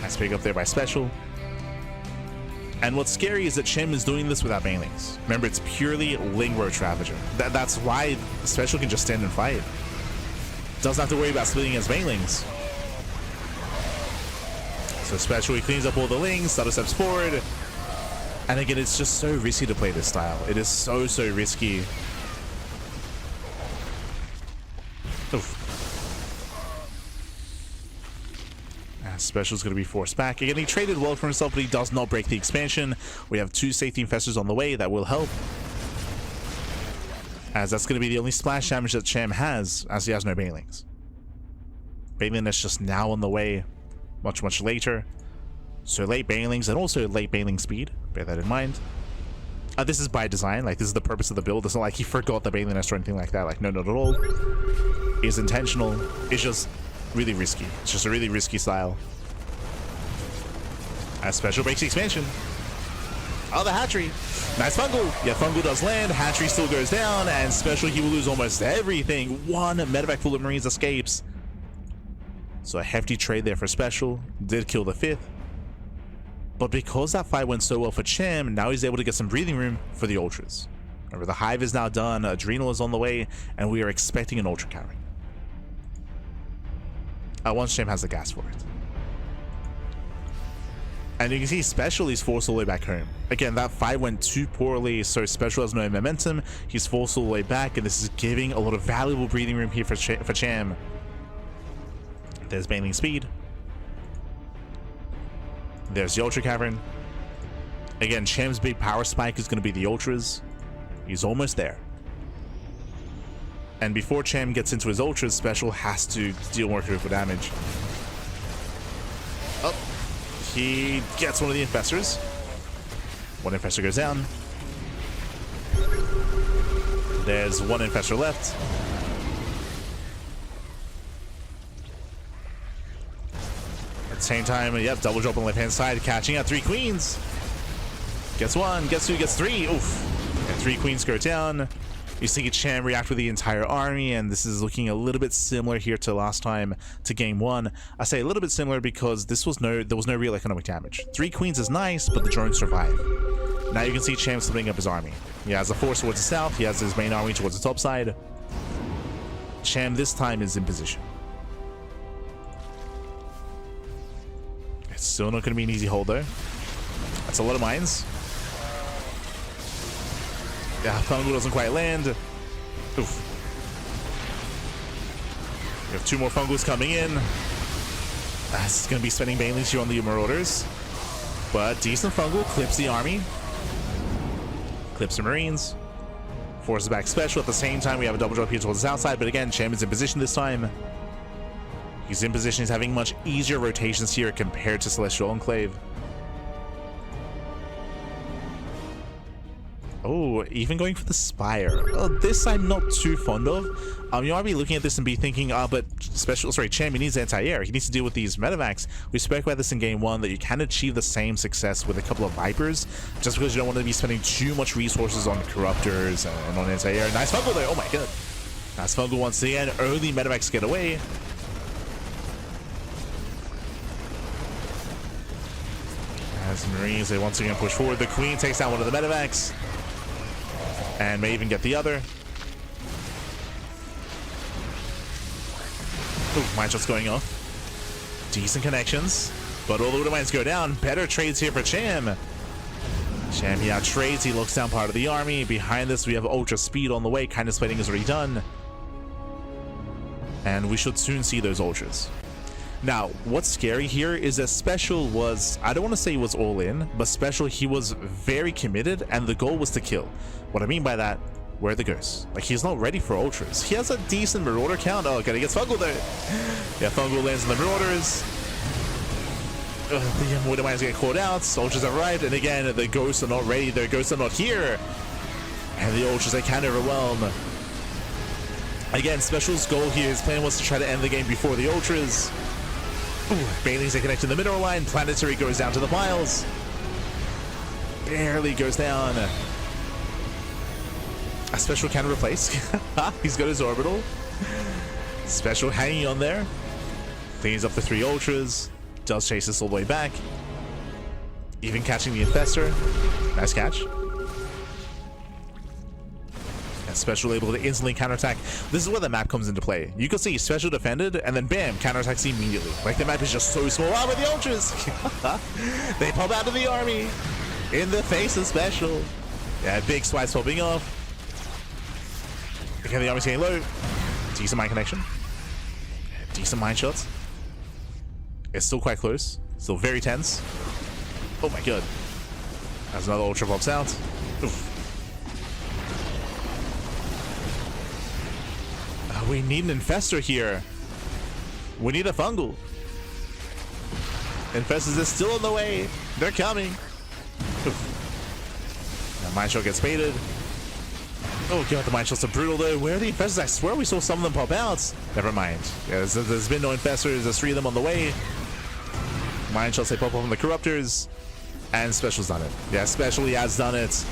Nice pick up there by SpeCial. And what's scary is that Cham is doing this without banelings. Remember, it's purely Ling Roach Ravager. That's why SpeCial can just stand and fight. Doesn't have to worry about splitting his banelings. So SpeCial, he cleans up all the Lings, stutter steps forward. And again, it's just so risky to play this style. It is so risky. Oof. SpeCial's going to be forced back. Again, he traded well for himself, but he does not break the expansion. We have 2 safety infestors on the way that will help, as that's going to be the only splash damage that Cham has, as he has no banelings. Baneling is just now on the way, much later. So late banelings and also late baneling speed. Bear that in mind. This is by design. Like, this is the purpose of the build. It's not like he forgot the baneling or anything like that. Like, no, not at all. It's intentional. It's just really risky. It's just a really risky style. As SpeCial breaks the expansion. Oh, the hatchery. Nice fungal. Yeah, fungal does land. Hatchery still goes down, and SpeCial, he will lose almost everything. 1 medevac full of Marines escapes. So a hefty trade there for SpeCial. Did kill the 5th. But because that fight went so well for Cham, now he's able to get some breathing room for the Ultras. Remember, the Hive is now done. Adrenal is on the way, and we are expecting an Ultra carry. Once Cham has the gas for it. And you can see SpeCial is forced all the way back home. Again, that fight went too poorly, so SpeCial has no momentum. He's forced all the way back, and this is giving a lot of valuable breathing room here for Cham. There's baneling speed. There's the Ultra Cavern. Again, Cham's big power spike is going to be the Ultras. He's almost there. And before Cham gets into his Ultras, SpeCial has to deal more critical damage. Oh, he gets one of the Infestors. 1 Infestor goes down. There's 1 Infestor left. At the same time, yep, double drop on the left-hand side, catching out 3 Queens. Gets 1, gets 2, gets 3. Oof. And 3 Queens go down. You see Cham react with the entire army, and this is looking a little bit similar here to last time, to game 1. I say a little bit similar because there was no real economic damage. 3 Queens is nice, but the drones survive. Now you can see Cham splitting up his army. He has a force towards the south, he has his main army towards the top side. Cham this time is in position. It's still not going to be an easy hold though. That's a lot of mines. Yeah, Fungal doesn't quite land. Oof. We have 2 more Fungals coming in. This is going to be spending banelings here on the Marauders. But decent Fungal clips the army. Clips the Marines. Forces back SpeCial. At the same time, we have a double drop here towards the south side. But again, Cham is in position this time. He's in position. He's having much easier rotations here compared to Celestial Enclave. Oh, even going for the Spire. Oh, this I'm not too fond of. You might be looking at this and be thinking, but Cham, he needs anti-air. He needs to deal with these medevacs. We spoke about this in game 1, that you can achieve the same success with a couple of Vipers, just because you don't want to be spending too much resources on Corruptors and on anti-air. Nice Fungal there. Oh my god. Nice Fungal once again. Early medevacs get away. As Marines, they once again push forward. The Queen takes down one of the medevacs. And may even get the other. Ooh, mine shots going off. Decent connections. But all the Widow Mines go down. Better trades here for Cham. Cham, he out trades. He looks down part of the army. Behind this, we have Ultra Speed on the way. Kindness Plating is already done. And we should soon see those Ultras. Now, what's scary here is that SpeCial was, I don't want to say he was all in, but SpeCial, he was very committed, and the goal was to kill. What I mean by that, where are the ghosts? Like, he's not ready for Ultras. He has a decent Marauder count. Oh, okay, he gets Fungal there. Yeah, Fungal lands on the Marauders. The Widow Mines get called out. Ultras are right, and again, the ghosts are not ready. The ghosts are not here. And the Ultras, they can overwhelm. Again, SpeCial's goal here, his plan was to try to end the game before the Ultras. Ooh, Banelings, they connect to the middle line. Planetary goes down to the piles. Barely goes down. A SpeCial can replace. He's got his orbital. SpeCial hanging on there. Cleans up the 3 Ultras. Does chase us all the way back. Even catching the Infestor. Nice catch. And SpeCial able to instantly counterattack. This is where the map comes into play. You can see SpeCial defended, and then bam, counterattacks immediately. Like, the map is just so small. Wow, with the Ultras! They pop out of the army in the face of SpeCial. Yeah, big swipes popping off. Okay, the army's getting low. Decent mine connection. Decent mine shots. It's still quite close. Still very tense. Oh my god. As another Ultra pops out. Oof. We need an Infestor here. We need a Fungal. Infestors is still on the way. They're coming. Oof. Now, mine shot gets baited. Oh god, the mine shots are brutal though. Where are the Infestors? I swear we saw some of them pop out. Never mind. Yeah, there's been no Infestors. There's 3 of them on the way. Mine shots, they pop up on the Corruptors. And SpeCial's done it. Yeah, SpeCial has done it.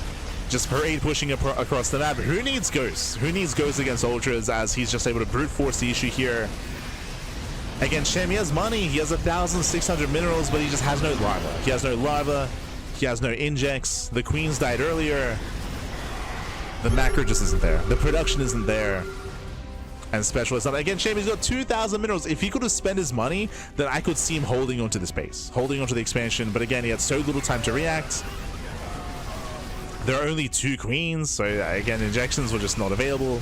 Just parade pushing across the map. Who needs Ghosts? Who needs Ghosts against Ultras, as he's just able to brute force the issue here. Again, Cham, he has money. He has 1,600 minerals, but he just has no lava. He has no lava. He has no injects. The queens died earlier. The macro just isn't there. The production isn't there. And SpeCial is not. Again, Cham, he's got 2,000 minerals. If he could have spent his money, then I could see him holding onto this base, holding onto the expansion. But again, he had so little time to react. There are only 2 queens, so again, injections were just not available.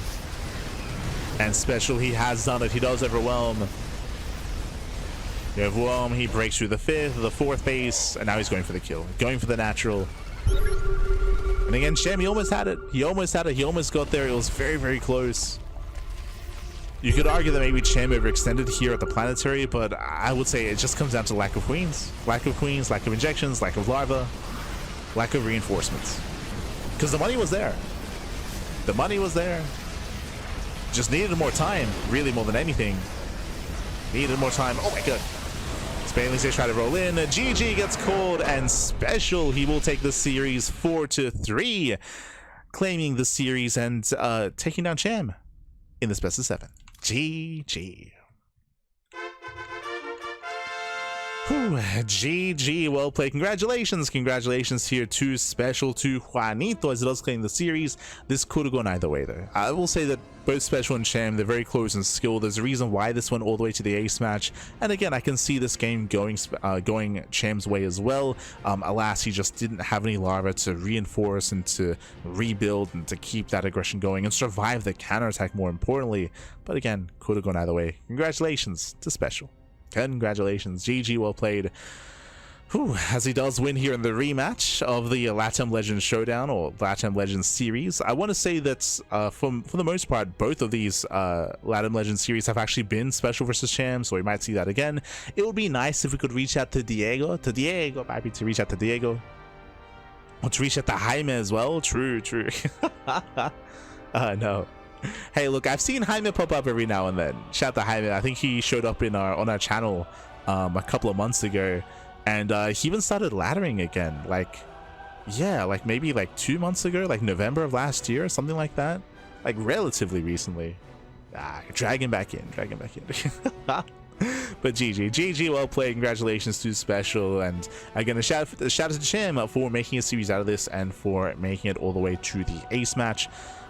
And SpeCial, he has done it. He does overwhelm. You overwhelm, he breaks through the 5th, the 4th base, and now he's going for the kill, going for the natural. And again, Cham, he almost had it. He almost had it. He almost got there. It was very, very close. You could argue that maybe Cham overextended here at the planetary, but I would say it just comes down to lack of queens. Lack of queens, lack of injections, lack of larva, lack of reinforcements. Because the money was there. The money was there. Just needed more time, really, more than anything. Needed more time. Oh my god. Spainlings, they try to roll in. GG gets called, and SpeCial, he will take the series 4-3, claiming the series and taking down Cham in this best of 7. GG. Whew, GG, well played. Congratulations here to SpeCial, to Juanito, as it does claim the series. This could have gone either way though. I will say that both SpeCial and Cham, they're very close in skill. There's a reason why this went all the way to the ace match, and again, I can see this game going Cham's way as well. Alas, he just didn't have any larva to reinforce and to rebuild and to keep that aggression going and survive the counterattack, more importantly. But again, could have gone either way. Congratulations to SpeCial. Congratulations, GG, well played. Whew, as he does win here in the rematch of the LATAM Legends Showdown, or LATAM Legends Series. I want to say that for the most part, both of these LATAM Legends Series have actually been SpeCial versus Cham, so we might see that again. It would be nice if we could reach out to Diego, maybe to reach out to Diego, or to reach out to Jaime as well. True. No. Hey, look, I've seen Jaime pop up every now and then. Shout out to Jaime. I think he showed up in on our channel a couple of months ago, and he even started laddering again. Like maybe 2 months ago, like November of last year, something like that. Like relatively recently. Drag him back in. But GG, well played. Congratulations to SpeCial, and again, a shout out to Cham for making a series out of this and for making it all the way to the ace match.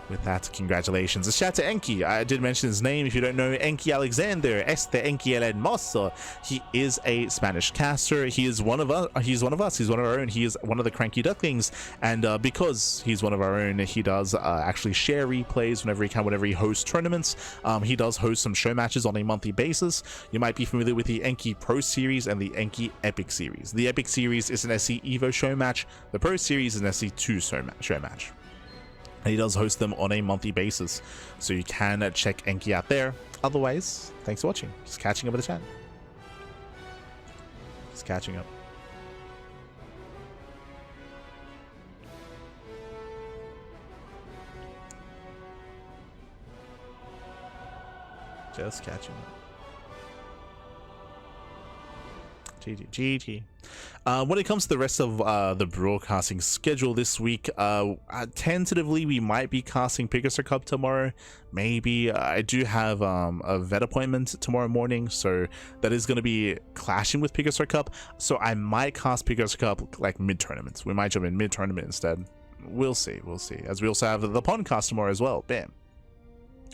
With that, congratulations. A shout to Enki. I did mention his name. If you don't know, Enki Alexander, Enki el Hermoso. He is a Spanish caster. He is one of us. He's one of our own. He is one of the CranKy Ducklings, and because he's one of our own, he does actually share replays whenever he can, whenever he hosts tournaments. He does host some show matches on a monthly basis. You might be familiar with the Enki Pro Series and the Enki Epic Series. The Epic Series is an SC Evo show match. The Pro Series is an SC2 show match. And he does host them on a monthly basis, so you can check Enki out there. Otherwise, thanks for watching. Just catching up with the chat. Just catching up. Just catching up. GG. When it comes to the rest of the broadcasting schedule this week, tentatively we might be casting Picasso Cup tomorrow. Maybe I do have a vet appointment tomorrow morning, so that is going to be clashing with Picasso Cup. So I might cast Picasso Cup like mid-tournament. We might jump in mid-tournament instead. We'll see. As we also have the podcast tomorrow as well. Bam.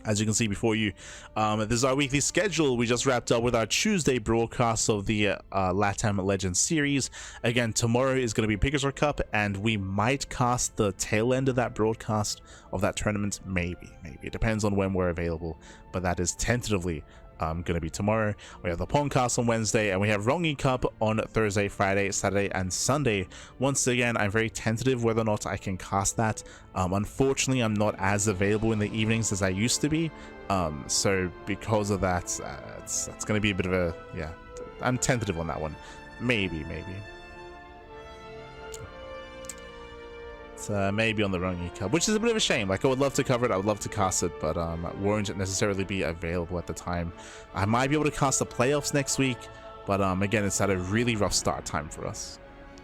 As you can see before you, this is our weekly schedule. We just wrapped up with our Tuesday broadcast of the LATAM Legends Series. Again, tomorrow is going to be Picasso Cup, and we might cast the tail end of that broadcast of that tournament. Maybe. It depends on when we're available, but that is tentatively going to be tomorrow. We have the podcast on Wednesday, and we have Rongi Cup on Thursday, Friday, Saturday, and Sunday. Once again, I'm very tentative whether or not I can cast that. Unfortunately, I'm not as available in the evenings as I used to be. So because of that, it's going to be a bit of a, yeah, I'm tentative on that one. Maybe. Maybe on the Rongi Cup, which is a bit of a shame. Like, I would love to cover it, I would love to cast it, but won't necessarily be available at the time. I might be able to cast the playoffs next week, but again, it's at a really rough start time for us.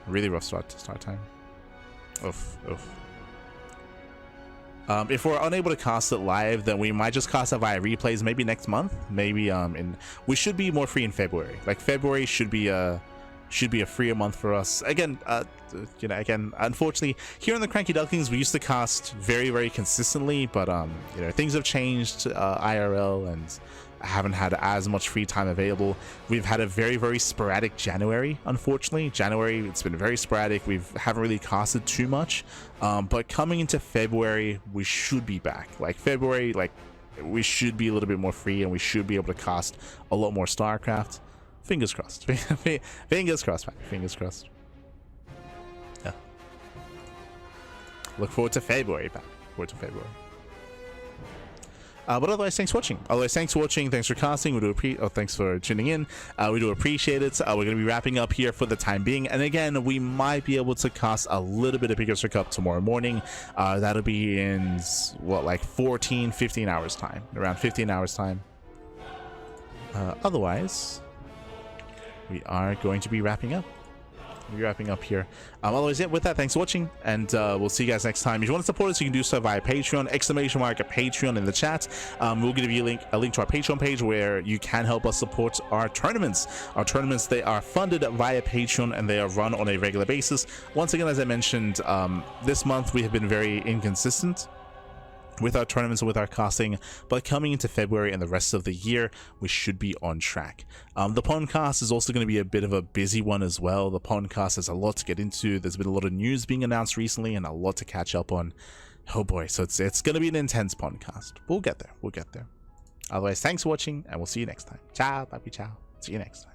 Really rough start time. Oof. If we're unable to cast it live, then we might just cast it via replays maybe next month. Maybe we should be more free in February. Like, February should be a freer month for us. Again, unfortunately, here in the CranKy Ducklings, we used to cast very consistently, but things have changed IRL, and I haven't had as much free time available. We've had a very sporadic January. Unfortunately, January, it's been very sporadic. We haven't really casted too much, but coming into February, we should be back. Like, February, like, we should be a little bit more free, and we should be able to cast a lot more StarCraft. Fingers crossed. Fingers crossed, man. Fingers crossed. Yeah. Look forward to February, man. But otherwise, thanks for watching. Thanks for casting. We do thanks for tuning in. We do appreciate it. We're going to be wrapping up here for the time being. And again, we might be able to cast a little bit of Picasso Cup tomorrow morning. That'll be in, what, like 15 hours time. Around 15 hours time. Otherwise, we are going to be wrapping up. Here. Otherwise, yeah, with that, thanks for watching, and we'll see you guys next time. If you want to support us, you can do so via Patreon, !Patreon in the chat. We'll give you a link to our Patreon page where you can help us support our tournaments. They are funded via Patreon, and they are run on a regular basis. Once again, as I mentioned, this month we have been very inconsistent with our tournaments and with our casting, but coming into February and the rest of the year, we should be on track. The podcast is also going to be a bit of a busy one as well. The podcast has a lot to get into. There's been a lot of news being announced recently and a lot to catch up on. Oh boy, so it's going to be an intense podcast. We'll get there. Otherwise, thanks for watching, and we'll see you next time. Ciao, baby, ciao. See you next time.